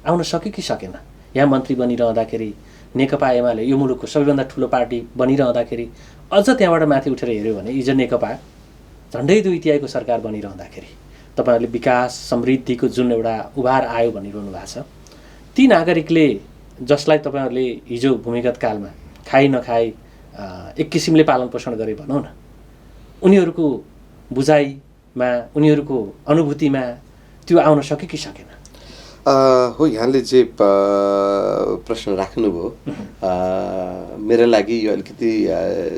आउन सक्यो कि सकेन? यहाँ मन्त्री बनिरहँदाखेरि नेकपा एमाले यो मुलुकको सबैभन्दा ठुलो पार्टी बनिरहँदाखेरि अझ त्यहाँबाट माथि उठेर हेऱ्यो भने हिजो नेकपा झन्डै 2 तिहाईको सरकार बनिरहँदाखेरि तपाईँहरूले विकास समृद्धिको जुन एउटा उभार आयो भनिरहनु भएको छ, ती नागरिकले जसलाई तपाईँहरूले हिजो भूमिगत कालमा खाइ नखाइ एक किसिमले पालन पोषण गरे भनौँ न, उनीहरूको बुझाइमा उनीहरूको अनुभूतिमा त्यो आउन सक्यो कि सकेन? हो यहाँले जे प्रश्न राख्नुभयो मेरो लागि यो अलिकति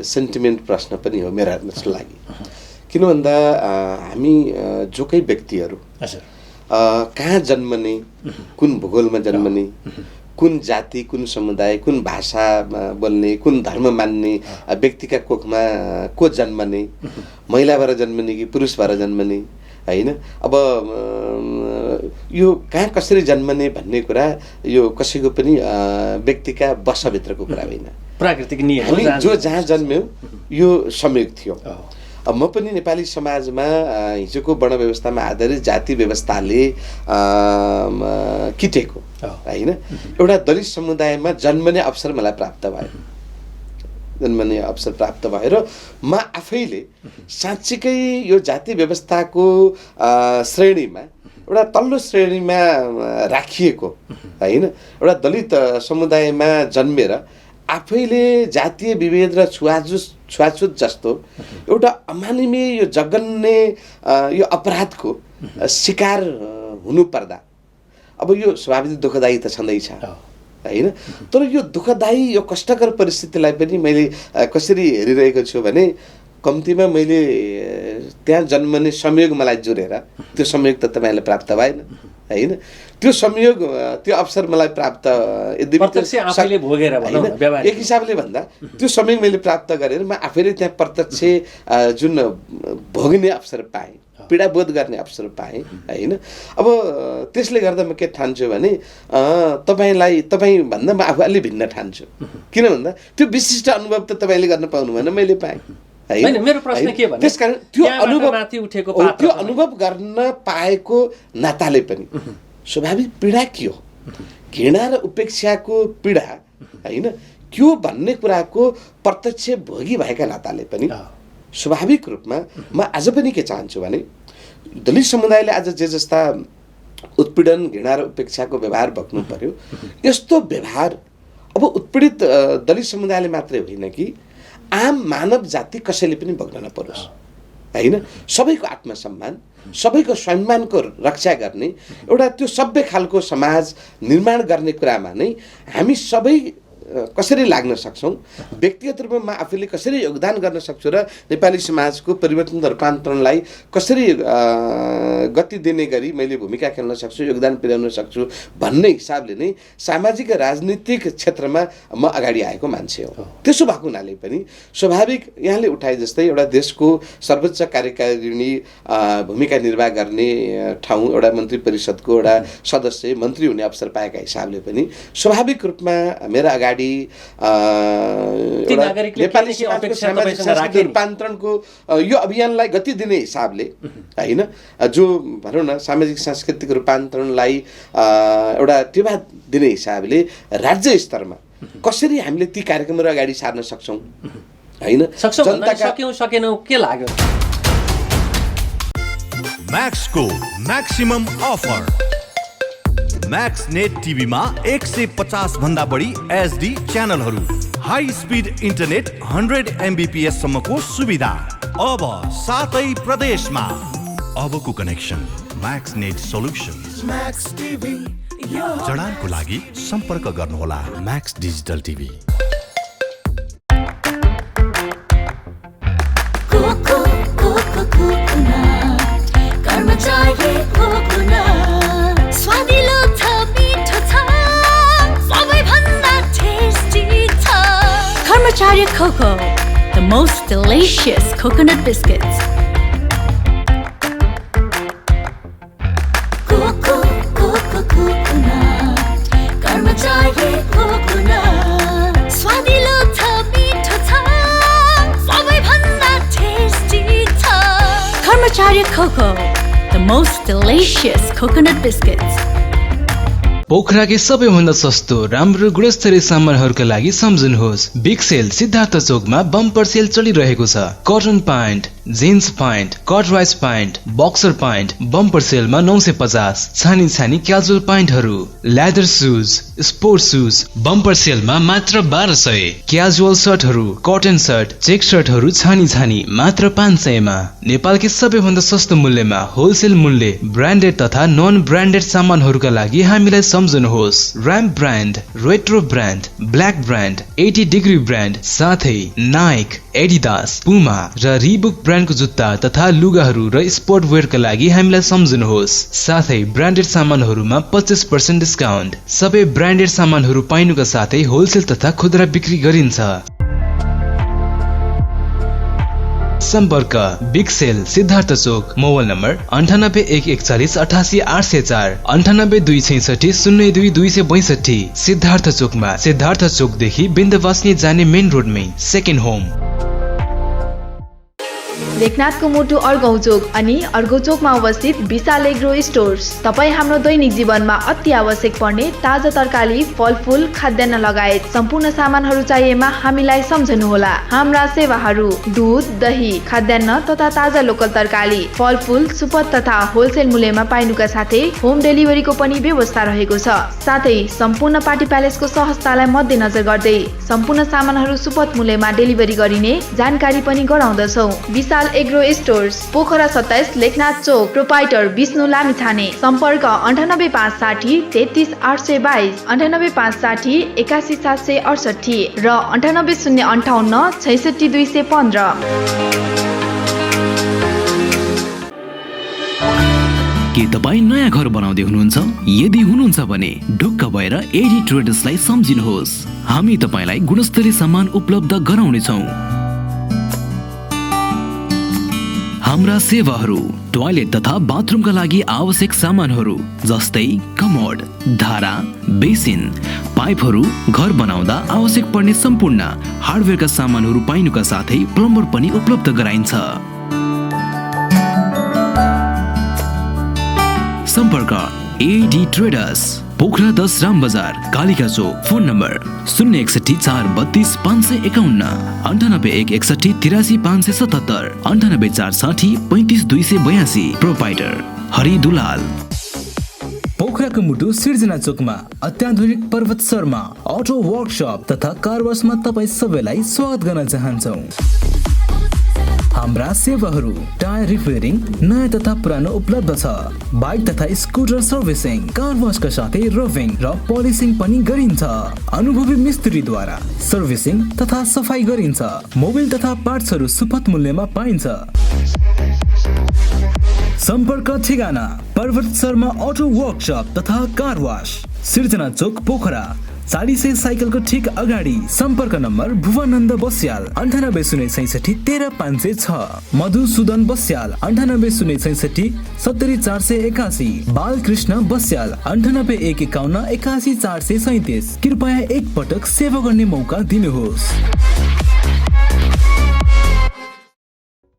सेन्टिमेन्ट प्रश्न पनि हो मेरा लागि। किन भन्दा हामी जोकै व्यक्तिहरू कहाँ जन्मने, कुन भूगोलमा जन्मने, कुन जाति, कुन समुदाय, कुन भाषा बोल्ने, कुन धर्म मान्ने व्यक्तिका कोखमा को जन्मने, महिला भएर जन्मने कि पुरुष भएर जन्मने होइन। अब यो कहाँ कसरी जन्मने भन्ने कुरा यो कसैको पनि व्यक्तिका बसभित्रको कुरा होइन, प्राकृतिक नियम। हामी जो जहाँ जन्म्यौँ यो संयोग थियो। अब म पनि नेपाली समाजमा हिजोको वर्ण व्यवस्थामा आधारित जाति व्यवस्थाले किटेको होइन एउटा दलित समुदायमा जन्मने अवसर मलाई प्राप्त भयो। जन्मने अवसर प्राप्त भएर म आफैले साँच्चीकै यो जाति व्यवस्थाको श्रेणीमा एउटा तल्लो श्रेणीमा राखिएको होइन एउटा दलित समुदायमा जन्मेर आफैले जातीय विभेद र छुवाछुत जस्तो एउटा अमानवीय यो जघन्य यो अपराधको शिकार हुनुपर्दा अब यो स्वाभाविक दुःखदायी त छँदैछ होइन। तर यो दुःखदायी यो कष्टकर परिस्थितिलाई पनि मैले कसरी हेरिरहेको छु भने कम्तीमा मैले त्यहाँ जन्मने संयोग मलाई जोडेर त्यो संयोग त तपाईँले प्राप्त भएन होइन। त्यो संयोग त्यो अवसर मलाई प्राप्त एक हिसाबले भन्दा त्यो संयोग मैले प्राप्त गरेर म आफैले त्यहाँ प्रत्यक्ष जुन भोग्ने अवसर पाएँ, पीडाबोध गर्ने अवसर पाएँ होइन। अब त्यसले गर्दा म के ठान्छु भने तपाईँभन्दा म आफू अलि भिन्न ठान्छु। किन भन्दा त्यो विशिष्ट अनुभव त तपाईँले गर्न पाउनु भएन, मैले पाएँ होइन। मेरो प्रश्न के भने त्यसकारण त्यो अनुभव गर्न पाएको नाताले पनि स्वाभाविक पीडा के हो, घृणा र उपेक्षाको पीडा होइन त्यो भन्ने कुराको प्रत्यक्ष भोगी भएका नाताले पनि स्वाभाविक रूपमा म आज पनि के चाहन्छु भने दलित समुदायले आज जे जस्ता उत्पीडन घृणा र उपेक्षाको व्यवहार भोग्नु पर्यो यस्तो व्यवहार अब उत्पीडित दलित समुदायले मात्रै होइन कि आम मानव जाति कसैले पनि भोग्न नपरोस् हैन। सबैको आत्मसम्मान सबैको सम्मानको रक्षा गर्ने एउटा त्यो सभ्य खालको समाज निर्माण गर्ने कुरामा नै हामी सबै कसरी लाग्न सक्छौँ, व्यक्तिगत रूपमा म आफूले कसरी योगदान गर्न सक्छु र नेपाली समाजको परिवर्तन रूपान्तरणलाई कसरी गति दिने गरी मैले भूमिका खेल्न सक्छु, योगदान पुर्याउन सक्छु भन्ने हिसाबले नै सामाजिक राजनीतिक क्षेत्रमा म अगाडि आएको मान्छे हो। त्यसो भएको हुनाले पनि स्वाभाविक यहाँले उठाए जस्तै एउटा देशको सर्वोच्च कार्यकारिणी भूमिका निर्वाह गर्ने ठाउँ एउटा मन्त्री परिषदको एउटा सदस्य मन्त्री हुने अवसर पाएका हिसाबले पनि स्वाभाविक रूपमा मेरा अगाडि नेपाली समाजको सामाजिक सांस्कृतिक रूपान्तरणको यो अभियानलाई गति दिने हिसाबले हैन, जो भनौँ न सामाजिक सांस्कृतिक रूपान्तरणलाई एउटा टेवा दिने हिसाबले राज्य स्तरमा कसरी हामीले ती कार्यक्रमहरू अगाडि सार्न सक्छौँ हैन। सकेनौ के लाग्यो? म्याक्सको म्याक्सिमम अफर म्याक्स नेट टिभीमा 150 भन्दा बढी एचडी च्यानलहरू, हाई स्पिड इन्टरनेट 100 MBPS सम्मको सुविधा अब 7 प्रदेशमा। अबको connection Max net solutions. Max TV जडानको लागि सम्पर्क गर्नुहोला Max digital TV. Karmacharya Cocoa, the most delicious coconut biscuits. Karmacharya Coconut, swadilo tha, meetho tha, sabai bhanda tasty tha. Karmacharya Cocoa, the most delicious coconut biscuits. पोखराकै सबैभन्दा सस्तो राम्रो गुणस्तरीय सामानहरूका लागि सम्झनुहोस् big sale Siddhartha चोकमा बम्पर सेल चलिरहेको छ। Cotton pant, jeans pant, cut rice pant, boxer pant bumper सेलमा 950, छानी छानी क्याजुअल प्यान्टहरू, leather shoes, sports shoes bumper सेलमा मात्र 1200, क्याजुअल सर्टहरू, कटन सर्ट, चेक सर्टहरू छानी छानी मात्र 500 मा। नेपालकै सबैभन्दा सस्तो मूल्यमा होलसेल मूल्य ब्रान्डेड तथा नन ब्रान्डेड सामानहरूका लागि हामीलाई सम्झनुहोस् ramp brand, retro brand, black brand, 80 degree brand साथै नाइक, एडिडास, पुमा र रिबुक ब्रान्डको जुत्ता तथा लुगाहरू र स्पोर्ट वेयरका लागि हामीलाई सम्झनुहोस्। साथै ब्रान्डेड सामानहरूमा 25% डिस्काउन्ट। सबै ब्रान्डेड सामानहरू पाइनुका साथै होलसेल तथा खुद्रा बिक्री गरिन्छ। सम्पर्क बिग सेल सिद्धार्थ चोक, मोबाइल नम्बर 9814188804, 9826602262। सिद्धार्थ चोकमा, सिद्धार्थ चोकदेखि बिन्दवासनी जाने मेन रोडमै सेकेन्ड होम। लेखनाथको मुटु अर्घौचोक अनि अर्घौचोकमा अवस्थित विशाल एग्रो स्टोर्स तपाईँ हाम्रो दैनिक जीवनमा अति आवश्यक पर्ने ताजा तरकारी, फलफूल, खाद्यान्न लगायत सम्पूर्ण सामानहरू चाहिएमा हामीलाई सम्झनुहोला। हाम्रा सेवाहरू दूध, दही, खाद्यान्न तथा ताजा लोकल तरकारी, फलफूल, सुपथ तथा होलसेल मूल्यमा पाइनुका साथै होम डेलिभरीको पनि व्यवस्था रहेको छ। साथै सम्पूर्ण पार्टी प्यालेसको सहजतालाई मध्यनजर गर्दै सम्पूर्ण सामानहरू सुपथ मूल्यमा डेलिभरी गरिने जानकारी पनि गराउँदछौ। विशाल एग्रो स्टोर्स, पोखरा 27, लेखनाथ चोक, प्रोपाइटर विष्णु लामिछाने। सम्पर्क 98560 33822, 98560 81768 र 98058 66215। के तपाईँ नयाँ घर बनाउँदै हुनुहुन्छ? यदि हुनुहुन्छ भने ढुक्क भएर एडी ट्रेडर्सलाई सम्झिनुहोस्। हामी तपाईँलाई गुणस्तरीय सामान उपलब्ध गराउनेछौँ। हाम्रा सेवाहरू टोयलेट तथा बाथरुमका लागि आवश्यक सामानहरू जस्तै कमोड, धारा, बेसिन, पाइपहरू, घर बनाउँदा आवश्यक पर्ने सम्पूर्ण हार्डवेयरका सामानहरू पाइनुका साथै प्लम्बर पनि उपलब्ध गराइन्छ। सम्पर्क AD traders, Pokhara 10 Ram Bazar Kalika Chowk. Phone number 061 432 551, 98 161 83 577, 98 460 35 282। Proprietor Hari Dulal. पोखराको मुटु सिर्जना चोकमा अत्याधुनिक पर्वत शर्मा अटो वर्कशप तथा कार वासमा तपाईँ सबैलाई स्वागत गर्न चाहन्छौँ। हाम्रा सेवाहरू टायर रिपेयरिङ नयाँ तथा पुरानो उपलब्ध छ। बाइक तथा स्कुटर सर्भिसिङ, कार वासका साथै रभिङ र पोलिसिङ पनि गरिन्छ। अनुभवी मिस्त्रीद्वारा सर्भिसिङ तथा सफाई गरिन्छ। मोबिल तथा पार्ट्सहरू सुपथ मूल्यमा पाइन्छ। सम्पर्क ठेगाना पर्वत शर्मा अटो वर्कशप तथा कार वास, सिर्जना चोक पोखरा। 40 साइकलको ठिक अगाडि। सम्पर्क नम्बर भुवनन्द बस्याल 98 066 13506, मधुसूदन बस्याल 98 066 70 481, बालकृष्ण बस्याल 98 151 81 437। कृपया एक पटक सेवा गर्ने मौका दिनुहोस्।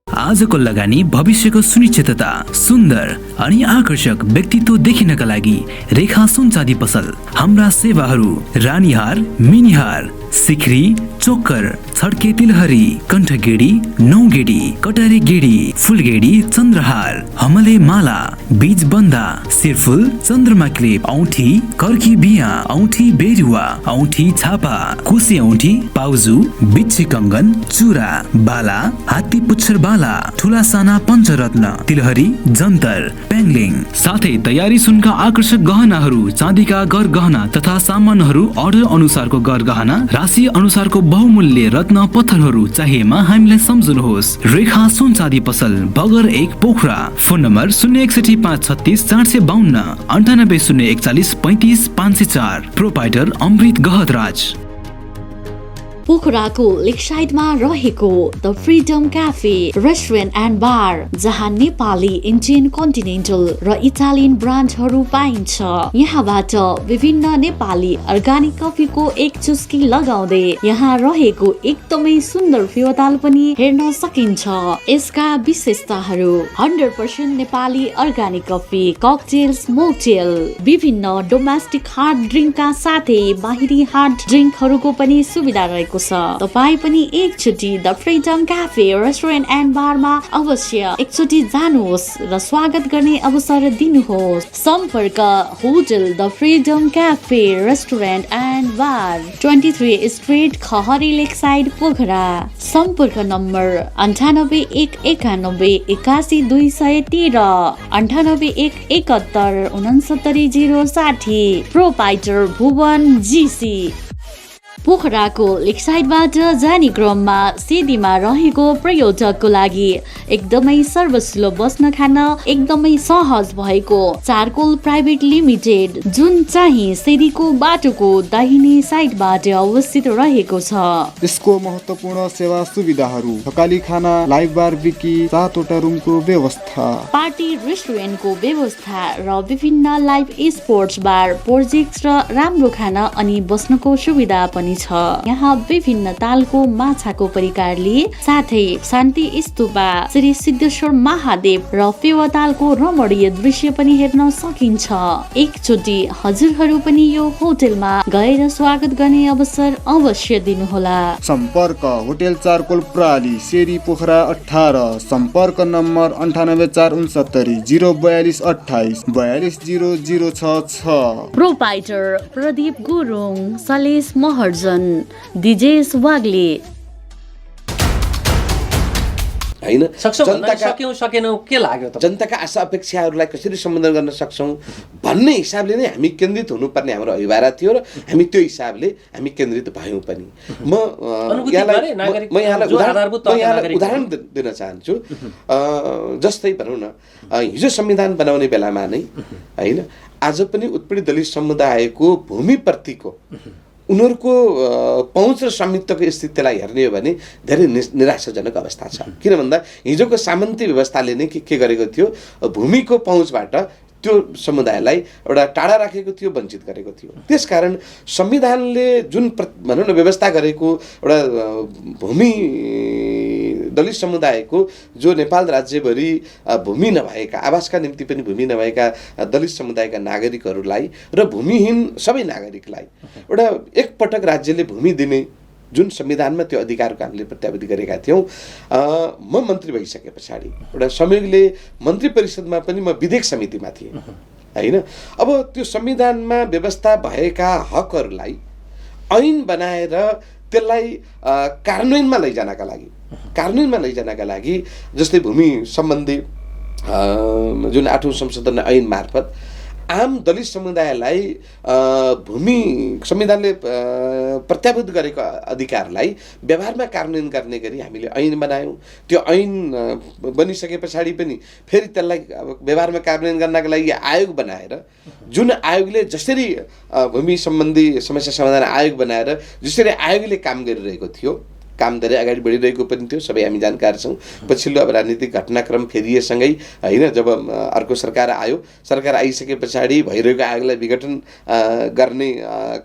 आजको लगानी भविष्यको सुनिश्चितता। सुन्दर अनि आकर्षक व्यक्तित्व देखिनका लागि रेखा सुन चाँदी पसल। हाम्रा सेवाहरू रानीहार, मिनिहार, सिख्री, चोकर, छड्के तिलहरी, कण्ठगेडी, नौगेडी, कटारे गेडी, फुलगेडी, चन्द्रहार, हमले माला, बीज बन्दा, शिरफुल, चन्द्रमा क्लिप, औँठी, कर्की बिया, औँठी बेरुवा, औँठी छापा, कुसे औँठी, पाउजु, बिच्छी कङ्गन, चुरा, बाला, हात्ती पुच्छर बाला, ठुला साना पञ्चरत्न, तिलहरी, जन्तर, पेङ्लिङ, साथै तयारी सुनका आकर्षक गहनाहरू, चाँदीका गर गहना तथा सामानहरू अर्डर अनुसारको गर गहना, राशि अनुसारको बहुमूल्य रत्न पत्थरहरू चाहिएमा हामीलाई सम्झनुहोस्। रेखा सुन चाँदी पसल, Bagar 1 Pokhara. Phone number 061 536 452, 98 041 35 504। Proprietor Amrit Gahatraj. पोखराको लेकसाइडमा रहेको the freedom cafe restaurant and bar, जहाँ नेपाली, इन्डियन, कन्टिनेन्टल र इटालियन ब्रान्डहरू पाइन्छ। यहाँबाट विभिन्न नेपाली अर्गानिक कफीको एक चुस्की लगाउँदै यहाँ रहेको एकदमै सुन्दर फेवाताल पनि हेर्न सकिन्छ। यसका विशेषताहरू 100% नेपाली अर्गानिक कफी, ककटेल्स, मोकटेल, विभिन्न डोमेस्टिक हार्ड ड्रिङ्कका साथै बाहिरी हार्ड ड्रिङ्कहरूको पनि सुविधा रहेको छ। तपाई पनि एकचोटि the freedom cafe restaurant and बारमा अवश्य एकचोटि जानुहोस् र स्वागत गर्ने अवसर दिनुहोस्। सम्पर्क hotel the freedom cafe restaurant and bar, 23 street, Khahari lakeside, Pokhara. सम्पर्क नम्बर 98 191 81 213, 98 171 69 060। Proprietor Bhuwan GC. पोखराको लेकसाइडबाट जाने क्रममा सिडीमा रहेको पर्यटकको लागि एकदमै सर्वसुलभ बस्न खान एकदमै सहज भएको चारकोल प्राइभेट लिमिटेड, जुन चाहिँ सिडीको बाटोको दाहिने साइडबाट अवस्थित रहेको छ। यसको महत्त्वपूर्ण सेवा सुविधाहरू: थकाली खाना, लाइभ बारबिक्यू, 7वटा रुमको व्यवस्था, पार्टी रेस्टुरेन्टको व्यवस्था र विभिन्न लाइभ स्पोर्ट्स बार, प्रोजेक्ट र राम्रो खाना अनि बस्नको सुविधा पनि छ। यहाँ विभिन्न तालको माछाको परिकारले साथै शान्ति स्तूपा, श्री सिद्धेश्वर महादेव र फेवातालको रमणीय दृश्य पनि हेर्न सकिन्छ। एकचोटि हजुरहरू पनि यो होटलमा गएर स्वागत गर्ने अवसर अवश्य दिनुहोला। सम्पर्क होटल चारकोल प्राली, शेरी, पोखरा 18। सम्पर्क नम्बर 98 469 042 28 42 0066। प्रोपाइटर प्रदीप गुरुङ, सलेस महर्जन, दिजेश वाग्ले। हैन, सकेनौ के लाग्यो त? जनताका आशा अपेक्षाहरूलाई कसरी सम्बोधन गर्न सक्छौँ भन्ने हिसाबले नै हामी केन्द्रित हुनुपर्ने हाम्रो अभिभारा थियो र हामी त्यो हिसाबले हामी केन्द्रित भयौँ पनि। म यहाँलाई उदाहरण दिन चाहन्छु। जस्तै भनौँ न, हिजो संविधान बनाउने बेलामा नै हैन, आज पनि उत्पीडित दलित समुदायको भूमिप्रतिको उनीहरूको पहुँच र स्वामित्वको स्थितिलाई हेर्ने हो भने धेरै निराशाजनक अवस्था छ। किन भन्दा हिजोको सामन्ती व्यवस्थाले नै के गरेको थियो, भूमिको पहुँचबाट त्यो समुदायलाई एउटा टाढा राखेको थियो, वञ्चित गरेको थियो। त्यसकारण संविधानले जुन भनौँ न व्यवस्था गरेको एउटा भूमि दलित समुदायको जो नेपाल राज्यभरि भूमि नभएका आवासका निम्ति पनि भूमि नभएका दलित समुदायका नागरिकहरूलाई र भूमिहीन सबै नागरिकलाई एउटा एकपटक राज्यले भूमि दिने जुन संविधानमा त्यो अधिकारको हामीले प्रत्याभूति गरेका थियौँ। म मन्त्री भइसके पछाडि एउटा संयोगले मन्त्री परिषदमा पनि म विधेयक समितिमा थिएँ होइन। अब त्यो संविधानमा व्यवस्था भएका हकहरूलाई ऐन बनाएर त्यसलाई कार्यान्वयनमा लैजानका लागि जस्तै भूमि सम्बन्धी जुन 8औं संशोधन ऐन मार्फत आम दलित समुदायलाई भूमि संविधानले प्रत्याभूत गरेको अधिकारलाई व्यवहारमा कार्यान्वयन गर्ने गरी हामीले ऐन बनायौँ। त्यो ऐन बनिसके पछाडि पनि फेरि त्यसलाई व्यवहारमा कार्यान्वयन गर्नका लागि आयोग बनाएर जुन आयोगले जसरी भूमि सम्बन्धी समस्या समाधान आयोग बनाएर जसरी आयोगले काम गरिरहेको थियो, काम धेरै अगाडि बढिरहेको पनि थियो, सबै हामी जानकार छौँ। पछिल्लो अब राजनीतिक घटनाक्रम फेरिएसँगै होइन, जब अर्को सरकार आयो, सरकार आइसके पछाडि भइरहेको आयोगलाई विघटन गर्ने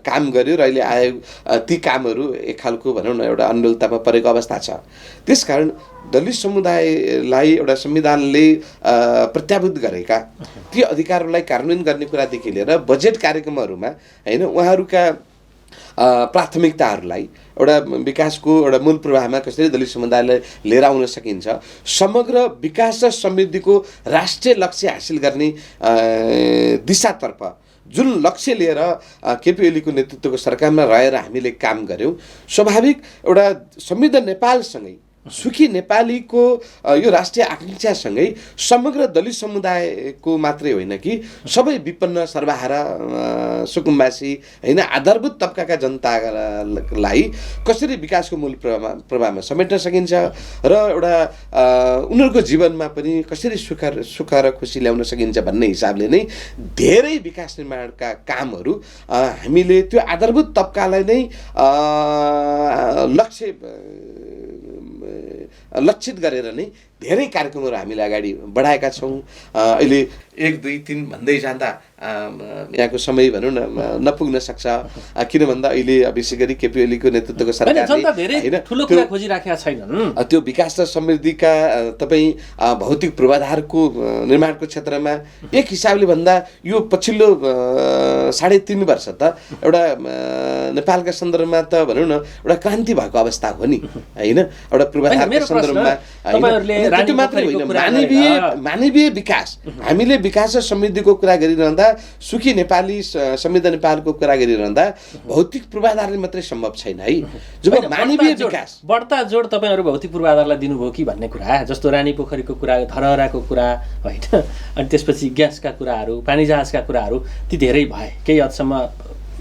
काम गर्यो र अहिले आयोग ती कामहरू एक खालको भनौँ न एउटा अन्यलतामा परेको अवस्था छ। त्यसकारण दलित समुदायलाई एउटा संविधानले प्रत्याभूत गरेका ती अधिकारहरूलाई कार्यान्वयन गर्ने कुरादेखि लिएर बजेट कार्यक्रमहरूमा होइन उहाँहरूका प्राथमिकताहरूलाई एउटा विकासको एउटा मूल प्रवाहमा कसरी दलित समुदायलाई लिएर आउन सकिन्छ, समग्र विकास र समृद्धिको राष्ट्रिय लक्ष्य हासिल गर्ने दिशातर्फ जुन लक्ष्य लिएर केपी ओलीको नेतृत्वको सरकारमा रहेर हामीले काम गऱ्यौँ, स्वाभाविक एउटा समृद्ध नेपालसँगै सुखी नेपालीको यो राष्ट्रिय आकांक्षासँगै समग्र दलित समुदायको मात्रै होइन कि सबै विपन्न सर्वहारा सुकुम्बासी होइन आधारभूत तबकाका जनतालाई कसरी विकासको मूल प्रवाहमा समेट्न सकिन्छ र एउटा उनीहरूको जीवनमा पनि कसरी सुख र खुसी ल्याउन सकिन्छ भन्ने हिसाबले नै धेरै विकास निर्माणका कामहरू हामीले त्यो आधारभूत तबकालाई नै लक्षित गरेर नै धेरै कार्यक्रमहरू हामीले अगाडि बढाएका छौँ। अहिले 1, 2, 3 भन्दै जाँदा यहाँको समय भनौँ न नपुग्न सक्छ, किन भन्दा अहिले विशेष गरी केपी ओलीको नेतृत्वको सरकारले त्यो विकास र समृद्धिका तपाईँ भौतिक पूर्वाधारको निर्माणको क्षेत्रमा एक हिसाबले भन्दा यो पछिल्लो 3.5 वर्ष त एउटा नेपालका सन्दर्भमा त भनौँ न एउटा क्रान्ति भएको अवस्था हो नि होइन। एउटा पूर्वाधारको सन्दर्भमा त्यो मात्रै होइन, मानवीय विकास, हामीले विकास र समृद्धिको कुरा गरिरहँदा सुखी नेपाली समृद्ध नेपालको कुरा गरिरहँदा भौतिक पूर्वाधारले मात्रै सम्भव छैन है। जब मानवीय विकास बढ्ता जोड तपाईँहरू भौतिक पूर्वाधारलाई दिनुभयो कि भन्ने कुरा, जस्तो रानी पोखरीको कुरा, धरहराको कुरा होइन, अनि त्यसपछि ग्यासका कुराहरू, पानी जहाजका कुराहरू ती धेरै भए, केही हदसम्म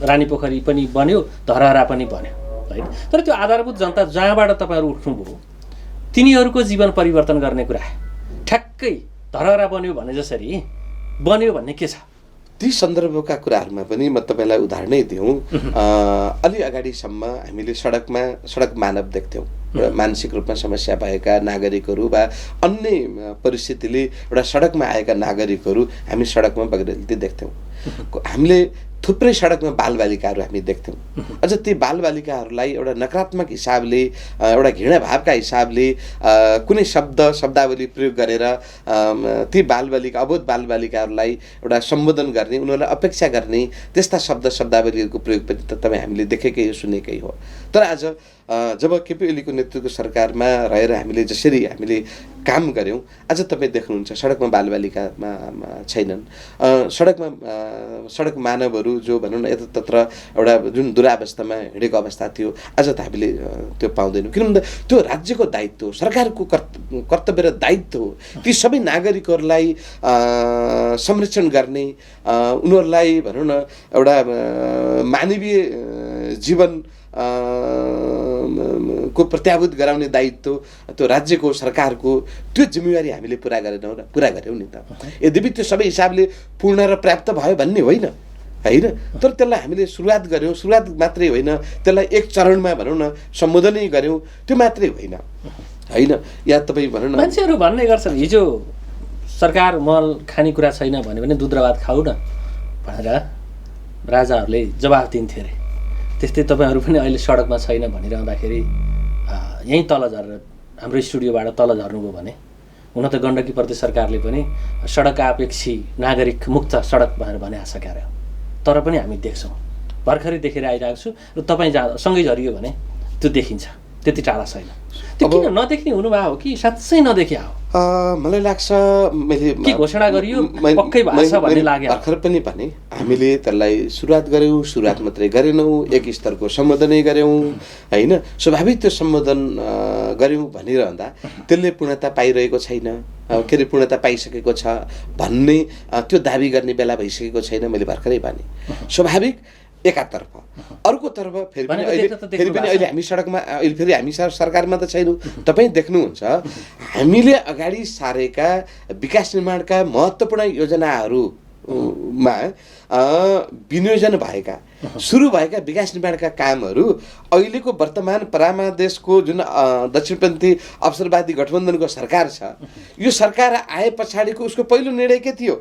रानी पोखरी पनि बन्यो, धरहरा पनि बन्यो होइन। तर त्यो आधारभूत जनता जहाँबाट तपाईँहरू उठ्नुभयो तिनीहरूको जीवन परिवर्तन गर्ने कुरा ठ्याक्कै धरहरा बन्यो भने जसरी बन्यो भन्ने के छ? ती सन्दर्भका कुराहरूमा पनि म तपाईँलाई उदाहरणै दिउँ। अलि अगाडिसम्म हामीले सडक मानव देख्थ्यौँ, एउटा मानसिक रूपमा समस्या भएका नागरिकहरू वा अन्य परिस्थितिले एउटा सडकमा आएका नागरिकहरू हामी सडकमा बगिरहेको देख्थ्यौँ। हामीले थुप्रै सडकमा बालबालिकाहरू हामी देख्थ्यौँ। अझ ती बालबालिकाहरूलाई एउटा नकारात्मक हिसाबले एउटा घृणा भावका हिसाबले कुनै शब्दावली प्रयोग गरेर ती अबोध बालबालिकाहरूलाई एउटा सम्बोधन गर्ने, उनीहरूलाई अपेक्षा गर्ने त्यस्ता शब्दावलीहरूको प्रयोग पनि त तपाईँ हामीले देखेकै हो, सुनेकै हो। तर आज जब केपी ओलीको नेतृत्वको सरकारमा रहेर हामीले काम गऱ्यौँ, आज तपाईँ देख्नुहुन्छ सडकमा बालबालिकामा छैनन्, सडक मानवहरू जो भनौँ न यतातत्र एउटा जुन दुरावस्थामा हिँडेको अवस्था थियो, आज त हामीले त्यो पाउँदैनौँ। किन भन्दा त्यो राज्यको दायित्व, सरकारको कर्तव्य र दायित्व हो ती सबै नागरिकहरूलाई संरक्षण गर्ने, उनीहरूलाई भनौँ न एउटा मानवीय जीवन को प्रत्याभूत गराउने दायित्व त्यो राज्यको सरकारको, त्यो जिम्मेवारी हामीले पुरा गऱ्यौँ नि त। यद्यपि त्यो सबै हिसाबले पूर्ण र पर्याप्त भयो भन्ने होइन, तर त्यसलाई हामीले सुरुवात गऱ्यौँ, सुरुवात मात्रै होइन त्यसलाई एक चरणमा भनौँ न सम्बोधनै गऱ्यौँ, त्यो मात्रै होइन। या तपाईँ भनौँ न मान्छेहरू भन्ने गर्छन् हिजो सरकार मल खानेकुरा छैन भन्यो भने दुध र भात खाऊ न भनेर राजाहरूले जवाफ दिन्थे अरे। त्यस्तै तपाईँहरू पनि अहिले सडकमा छैन भनिरहँदाखेरि यहीँ तल झरेर हाम्रो स्टुडियोबाट तल झर्नुभयो भने हुन त गण्डकी प्रदेश सरकारले पनि सडक अपेक्षी नागरिक मुक्त सडक भनेर भने सकेर तर पनि हामी देख्छौँ भर्खरै देखेर आइरहेको छु र तपाईँ सँगै झरियो भने त्यो देखिन्छ त्यति टाढा छैन त्यो किन नदेख्ने हुनुभयो हो कि साँच्चै नदेखे हो मलाई लाग्छ मैले के घोषणा गरियो पक्कै भएछ भन्ने लाग्यो भर्खर पनि भने हामीले त्यसलाई सुरुवात गऱ्यौँ सुरुवात मात्रै गरेनौँ एक स्तरको सम्बोधनै गऱ्यौँ होइन स्वाभाविक त्यो सम्बोधन गऱ्यौँ भनिरहँदा त्यसले पूर्णता पाइरहेको छैन के अरे पूर्णता पाइसकेको छ भन्ने त्यो दाबी गर्ने बेला भइसकेको छैन मैले भर्खरै भने स्वाभाविक एकातर्फ अर्कोतर्फ फेरि पनि अहिले हामी सडकमा अहिले फेरि हामी सरकारमा त छैनौँ तपाईँ देख्नुहुन्छ हामीले अगाडि सारेका विकास निर्माणका महत्त्वपूर्ण योजनाहरूमा विनियोजन भएका सुरु भएका विकास निर्माणका कामहरू अहिलेको वर्तमान परामादेशको जुन दक्षिणपन्थी अवसरवादी गठबन्धनको सरकार छ यो सरकार आए पछाडिको उसको पहिलो निर्णय के थियो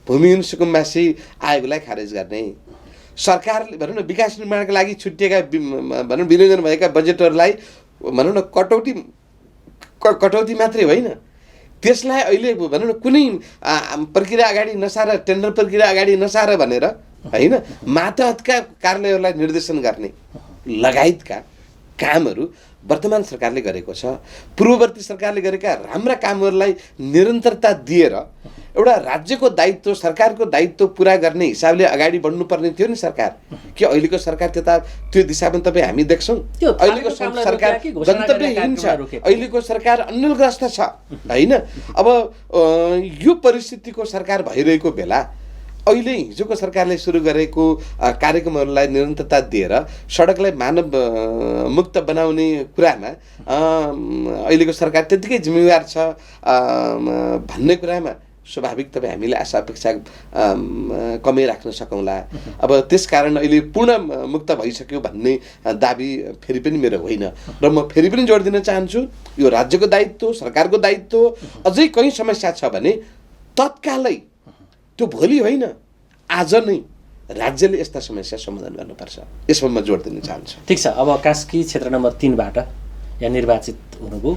भूमिहीन सुकुम्बासी आयोगलाई खारेज गर्ने सरकारले भनौँ न विकास निर्माणका लागि छुट्टिएका भनौँ विनियोजन भएका बजेटहरूलाई भनौँ न कटौती मात्रै होइन त्यसलाई अहिले भनौँ न कुनै प्रक्रिया अगाडि नसार टेन्डर प्रक्रिया अगाडि नसार भनेर होइन मातहतका कार्यालयहरूलाई निर्देशन गर्ने लगायतका कामहरू वर्तमान सरकारले गरेको छ पूर्ववर्ती सरकारले गरेका राम्रा कामहरूलाई निरन्तरता दिएर एउटा राज्यको दायित्व सरकारको दायित्व पुरा गर्ने हिसाबले अगाडि बढ्नुपर्ने थियो नि सरकार कि अहिलेको सरकार त्यता त्यो दिशामा तपाईँ हामी देख्छौँ अहिलेको सरकार गन्तव्यहीन छ अहिलेको सरकार अन्यलग्रस्त छ होइन अब यो परिस्थितिको सरकार भइरहेको बेला अहिले हिजोको सरकारले सुरु गरेको कार्यक्रमहरूलाई निरन्तरता दिएर सडकलाई मानव मुक्त बनाउने कुरामा अहिलेको सरकार त्यतिकै जिम्मेवार छ भन्ने कुरामा स्वाभाविक तपाईँ हामीले आशा अपेक्षा कमै राख्न सकौँला अब त्यसकारण अहिले पूर्ण मुक्त भइसक्यो भन्ने दाबी फेरि पनि मेरो होइन र म फेरि पनि जोड दिन चाहन्छु यो राज्यको दायित्व सरकारको दायित्व अझै कहीँ समस्या छ भने तत्कालै त्यो भोलि होइन आज नै राज्यले यस्ता समस्या समाधान गर्नुपर्छ यसमा म जोड दिन चाहन्छु ठिक छ अब कास्की क्षेत्र नम्बर 3 बाट यहाँ निर्वाचित हुनुभयो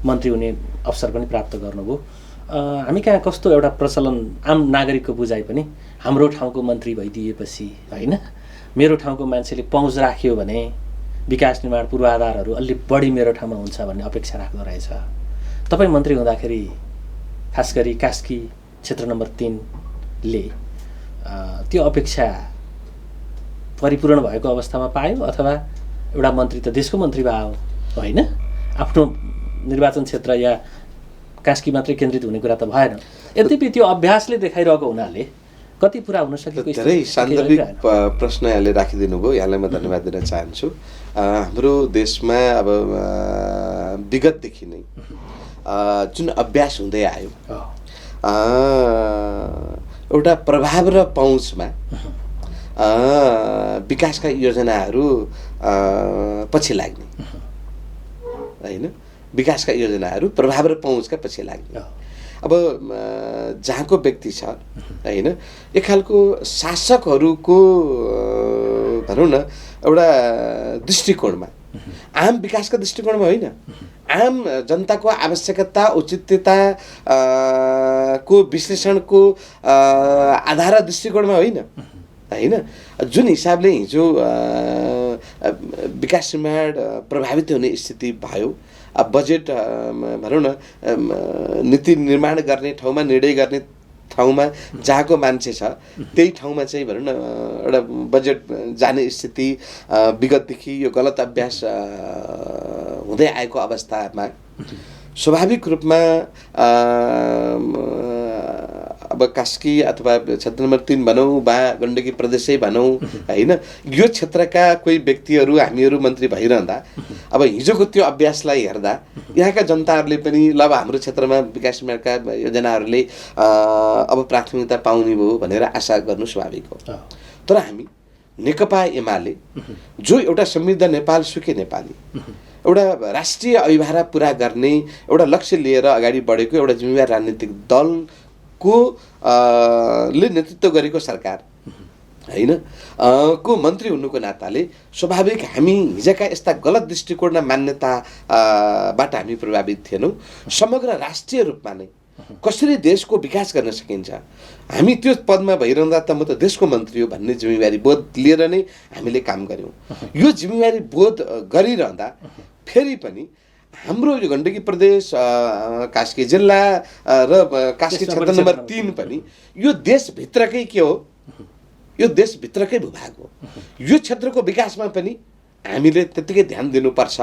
मन्त्री हुने अवसर पनि प्राप्त गर्नुभयो हामी कहाँ कस्तो एउटा प्रचलन आम नागरिकको बुझाइ पनि हाम्रो ठाउँको मन्त्री भइदिएपछि होइन मेरो ठाउँको मान्छेले पहुँच राख्यो भने विकास निर्माण पूर्वाधारहरू अलि बढी मेरो ठाउँमा हुन्छ भन्ने अपेक्षा राख्दो रहेछ तपाईँ मन्त्री हुँदाखेरि खास गरी कास्की क्षेत्र नम्बर 3 ले त्यो अपेक्षा परिपूर्ण भएको अवस्थामा पायो अथवा एउटा मन्त्री त देशको मन्त्री भयो होइन आफ्नो निर्वाचन क्षेत्र या कास्की मात्रै केन्द्रित हुने कुरा त भएन यद्यपि त्यो अभ्यासले देखाइरहेको हुनाले कति पुरा हुन सकेको धेरै सान्दर्भिक प्रश्न यहाँले राखिदिनु भयो यहाँलाई म धन्यवाद दिन चाहन्छु हाम्रो देशमा अब विगतदेखि नै जुन अभ्यास हुँदै आयो एउटा प्रभाव र पहुँचमा विकासका योजनाहरू पछि लाग्ने होइन विकासका योजनाहरू प्रभाव र पहुँचका पछि लाग्ने अब जहाँको व्यक्ति छ होइन एक खालको शासकहरूको भनौँ न एउटा दृष्टिकोणमा आम विकासका दृष्टिकोणमा होइन आम जनताको आवश्यकता औचित्यता को विश्लेषणको आधार दृष्टिकोणमा होइन होइन जुन हिसाबले हिजो विकास निर्माण प्रभावित हुने स्थिति भयो बजेट भनौँ न नीति निर्माण गर्ने ठाउँमा निर्णय गर्ने ठाउँमा जहाँको मान्छे छ त्यही ठाउँमा चाहिँ भनौँ न एउटा बजेट जाने स्थिति विगतदेखि यो गलत अभ्यास हुँदै आएको अवस्थामा स्वाभाविक रूपमा अब कास्की अथवा क्षेत्र नम्बर 3 भनौँ वा गण्डकी प्रदेशै भनौँ होइन यो क्षेत्रका कोही व्यक्तिहरू हामीहरू मन्त्री भइरहँदा अब हिजोको त्यो अभ्यासलाई हेर्दा यहाँका जनताहरूले पनि ल अब हाम्रो क्षेत्रमा विकास निर्माणका योजनाहरूले अब प्राथमिकता पाउने भयो भनेर आशा गर्नु स्वाभाविक हो तर हामी नेकपा एमाले जो एउटा समृद्ध नेपाल सुखी नेपाली एउटा राष्ट्रिय अभिभारा पुरा गर्ने एउटा लक्ष्य लिएर अगाडि बढेको एउटा जिम्मेवार राजनीतिक दलको ले नेतृत्व गरेको सरकार होइन को मन्त्री हुनुको नाताले स्वाभाविक हामी हिजोका यस्ता गलत दृष्टिकोण र मान्यताबाट हामी प्रभावित थिएनौँ। समग्र राष्ट्रिय रूपमा नै कसरी देशको विकास गर्न सकिन्छ, हामी त्यो पदमा भइरहँदा त म त देशको मन्त्री हो भन्ने जिम्मेवारी बोध लिएर नै हामीले काम गऱ्यौँ। यो जिम्मेवारी बोध गरिरहँदा फेरि पनि हाम्रो यो गण्डकी प्रदेश कास्की जिल्ला र कास्की क्षेत्र नम्बर 3 पनि यो देशभित्रकै के हो, यो देशभित्रकै भूभाग हो। यो क्षेत्रको विकासमा पनि हामीले त्यत्तिकै ध्यान दिनुपर्छ।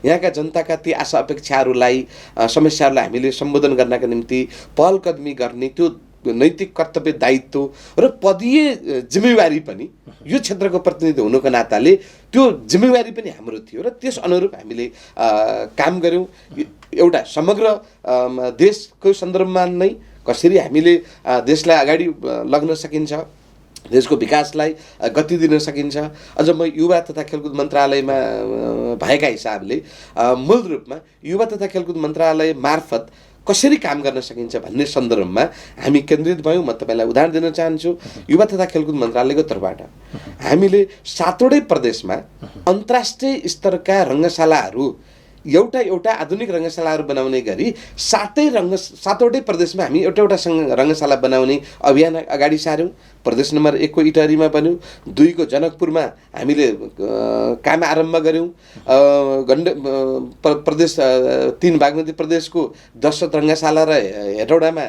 यहाँका जनताका ती आशा अपेक्षाहरूलाई समस्याहरूलाई हामीले सम्बोधन गर्नका निम्ति पहल कदमी गर्ने त्यो नैतिक कर्तव्य दायित्व र पदीय जिम्मेवारी पनि यो क्षेत्रको प्रतिनिधि हुनुको नाताले त्यो जिम्मेवारी पनि हाम्रो थियो र त्यस अनुरूप हामीले काम गऱ्यौँ। एउटा समग्र देशको सन्दर्भमा नै कसरी हामीले देशलाई अगाडि लग्न सकिन्छ, देशको विकासलाई गति दिन सकिन्छ। अझ म युवा तथा खेलकुद मन्त्रालयमा भएका हिसाबले मूल रूपमा युवा तथा खेलकुद मन्त्रालय मार्फत कसरी काम गर्न सकिन्छ भन्ने सन्दर्भमा हामी केन्द्रित भयौँ। म तपाईँलाई उदाहरण दिन चाहन्छु। युवा तथा खेलकुद मन्त्रालयको तर्फबाट हामीले 7वटै प्रदेशमा अन्तर्राष्ट्रिय स्तरका रङ्गशालाहरू एउटा आधुनिक रङ्गशालाहरू बनाउने गरी 7वटै प्रदेशमा हामी एउटा रङ्गशाला बनाउने अभियान अगाडि सार्यौँ। प्रदेश नम्बर 1 को इटहरीमा बन्यो, 2 को जनकपुरमा हामीले काम आरम्भ गऱ्यौँ। प्रदेश 3 बागमती प्रदेशको 10 रङ्गशाला र हेटौडामा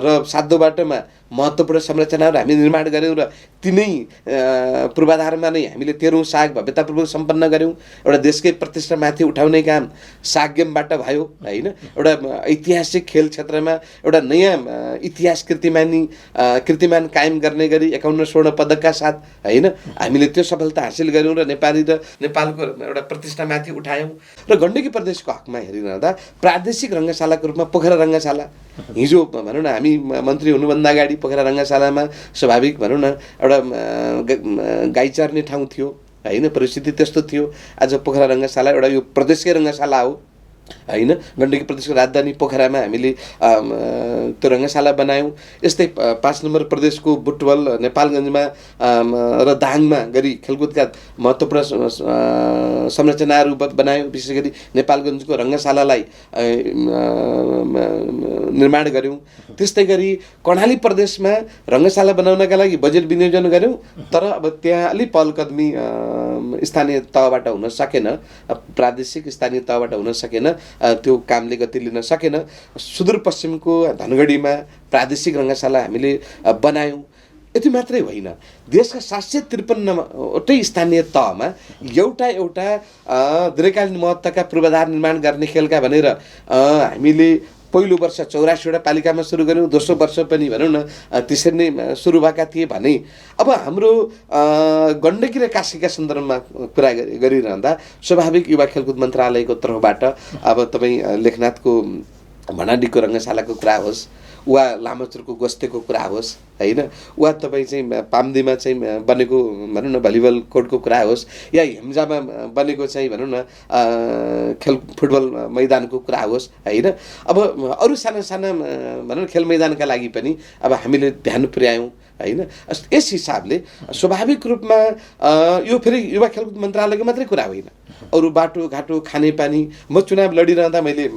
र 7 बाटोमा महत्त्वपूर्ण संरचनाहरू हामी निर्माण गऱ्यौँ र तिनै पूर्वाधारमा नै हामीले 13औं साग भव्यतापूर्वक सम्पन्न गऱ्यौँ। एउटा देशकै प्रतिष्ठामाथि उठाउने काम साग गेमबाट भयो होइन। एउटा ऐतिहासिक खेल क्षेत्रमा एउटा नयाँ इतिहास कीर्तिमान कायम गर्ने गरी 51 स्वर्ण पदकका साथ होइन हामीले त्यो सफलता हासिल गऱ्यौँ र नेपालको एउटा प्रतिष्ठामाथि उठायौँ। र गण्डकी प्रदेशको हकमा हेरिरहँदा प्रादेशिक रङ्गशालाको रूपमा पोखरा रङ्गशाला हिजो भनौँ न हामी मन्त्री हुनुभन्दा अगाडि पोखरा रङ्गशालामा स्वाभाविक भनौँ न एउटा गाई चर्ने ठाउँ थियो होइन, परिस्थिति त्यस्तो थियो। आज पोखरा रङ्गशाला एउटा यो प्रदेशकै रङ्गशाला हो होइन। गण्डकी प्रदेशको राजधानी पोखरामा हामीले त्यो रङ्गशाला बनायौँ। यस्तै 5 नम्बर प्रदेशको बुटवल नेपालगञ्जमा र दाङमा गरी खेलकुदका महत्त्वपूर्ण संरचनाहरू बनायौँ। विशेष गरी नेपालगञ्जको रङ्गशालालाई निर्माण गऱ्यौँ। त्यस्तै गरी कर्णाली प्रदेशमा रङ्गशाला बनाउनका लागि बजेट विनियोजन गऱ्यौँ, तर अब त्यहाँ अलिक पहल कदमी स्थानीय तहबाट हुन सकेन, प्रादेशिक स्थानीय तहबाट हुन सकेन, त्यो कामले गति लिन सकेन। सुदूरपश्चिमको धनगढीमा प्रादेशिक रङ्गशाला हामीले बनायौँ। यति मात्रै होइन, देशका 753वटै स्थानीय तहमा एउटा दीर्घकालीन महत्त्वका पूर्वाधार निर्माण गर्ने खेलका भनेर हामीले पहिलो वर्ष 84वटा पालिकामा सुरु गऱ्यौँ। दोस्रो वर्ष पनि भनौँ न त्यसरी नै सुरु भएका थिए भने अब हाम्रो गण्डकी र कास्कीका सन्दर्भमा कुरा गरिरहँदा स्वाभाविक युवा खेलकुद मन्त्रालयको तर्फबाट अब तपाईँ लेखनाथको भनाडीको रङ्गशालाको कुरा होस् वा लामचुरको गोस्तेको कुरा होस् होइन, वा तपाईँ चाहिँ पाम्दीमा चाहिँ बनेको भनौँ न भलिबल कोर्टको कुरा होस् या हेम्जामा बनेको चाहिँ भनौँ न फुटबल मैदानको कुरा होस् होइन। अब अरू साना भनौँ न खेल मैदानका लागि पनि अब हामीले ध्यान पुर्यायौँ होइन। यस हिसाबले स्वाभाविक रूपमा यो फेरि युवा खेलकुद मन्त्रालयको मात्रै कुरा होइन, अरू बाटोघाटो खानेपानी। म चुनाव लडिरहँदा मैले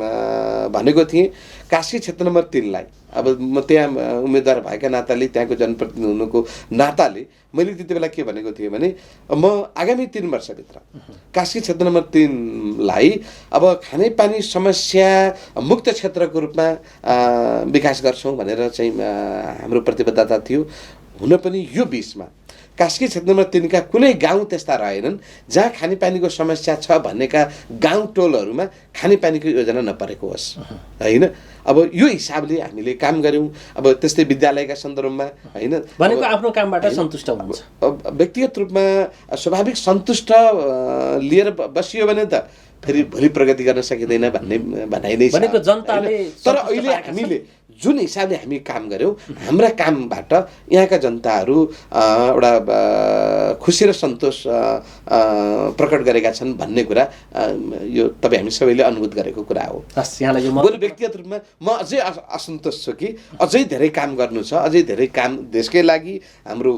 भनेको थिएँ कास्की क्षेत्र नम्बर 3 लाई अब म त्यहाँ उम्मेदवार भएका नाताले त्यहाँको जनप्रतिनिधि हुनुको नाताले मैले त्यति बेला के भनेको थिएँ भने म आगामी 3 वर्षभित्र कास्की क्षेत्र नम्बर 3 लाई अब खानेपानी समस्या मुक्त क्षेत्रको रूपमा विकास गर्छौँ भनेर चाहिँ हाम्रो प्रतिबद्धता थियो। हुन पनि यो बिचमा कास्की क्षेत्र नम्बर 3 का कुनै गाउँ त्यस्ता रहेनन् जहाँ खानेपानीको समस्या छ भन्नेका गाउँ टोलहरूमा खानेपानीको योजना नपरेको होस् होइन। अब यो हिसाबले हामीले काम गऱ्यौँ। अब त्यस्तै विद्यालयका सन्दर्भमा होइन भनेको आफ्नो कामबाट सन्तुष्ट हुनुहुन्छ। व्यक्तिगत रूपमा स्वाभाविक सन्तुष्ट लिएर बसियो भने त फेरि भोलि प्रगति गर्न सकिँदैन भन्ने भनाइ नै छ। भनेको जनताले तर अहिले हामीले जुन हिसाबले हामी काम गऱ्यौँ हाम्रा कामबाट यहाँका जनताहरू एउटा खुसी र सन्तोष प्रकट गरेका छन् भन्ने कुरा यो तपाईँ हामी सबैले अनुभूत गरेको कुरा हो। बरु व्यक्तिगत रूपमा म अझै असन्तोष छु कि अझै धेरै काम गर्नु छ, अझै धेरै काम देशकै लागि हाम्रो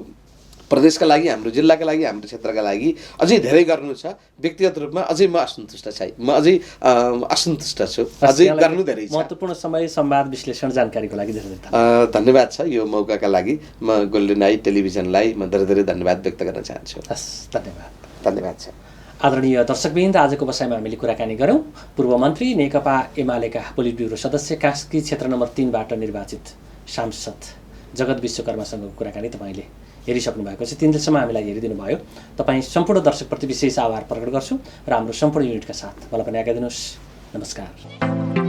प्रदेशका लागि, हाम्रो जिल्लाका लागि, हाम्रो क्षेत्रका लागि अझै धेरै गर्नु छ। व्यक्तिगत रूपमा अझै म असन्तुष्ट छु, अझै गर्नु धेरै छ। महत्त्वपूर्ण समय संवाद विश्लेषण जानकारीको लागि धेरै धन्यवाद छ। यो मौकाका लागि म गोल्डन नाइट टेलिभिजनलाई म धेरै धन्यवाद व्यक्त गर्न चाहन्छु। हस्, धन्यवाद छ। आदरणीय दर्शकवृन्द, आजको बसाइमा हामीले कुराकानी गऱ्यौँ पूर्व मन्त्री नेकपा एमालेका पोलिट ब्युरो सदस्य कास्की क्षेत्र नम्बर 3बाट निर्वाचित सांसद जगत विश्वकर्मासँगको कुराकानी तपाईँले हेरिसक्नु भएको छ। 3 दिनसम्म हामीलाई हेरिदिनु भयो। तपाईँ सम्पूर्ण दर्शकप्रति विशेष आभार प्रकट गर्छु र हाम्रो सम्पूर्ण युनिटका साथ मलाई पनि आज्ञा दिनुहोस्। नमस्कार।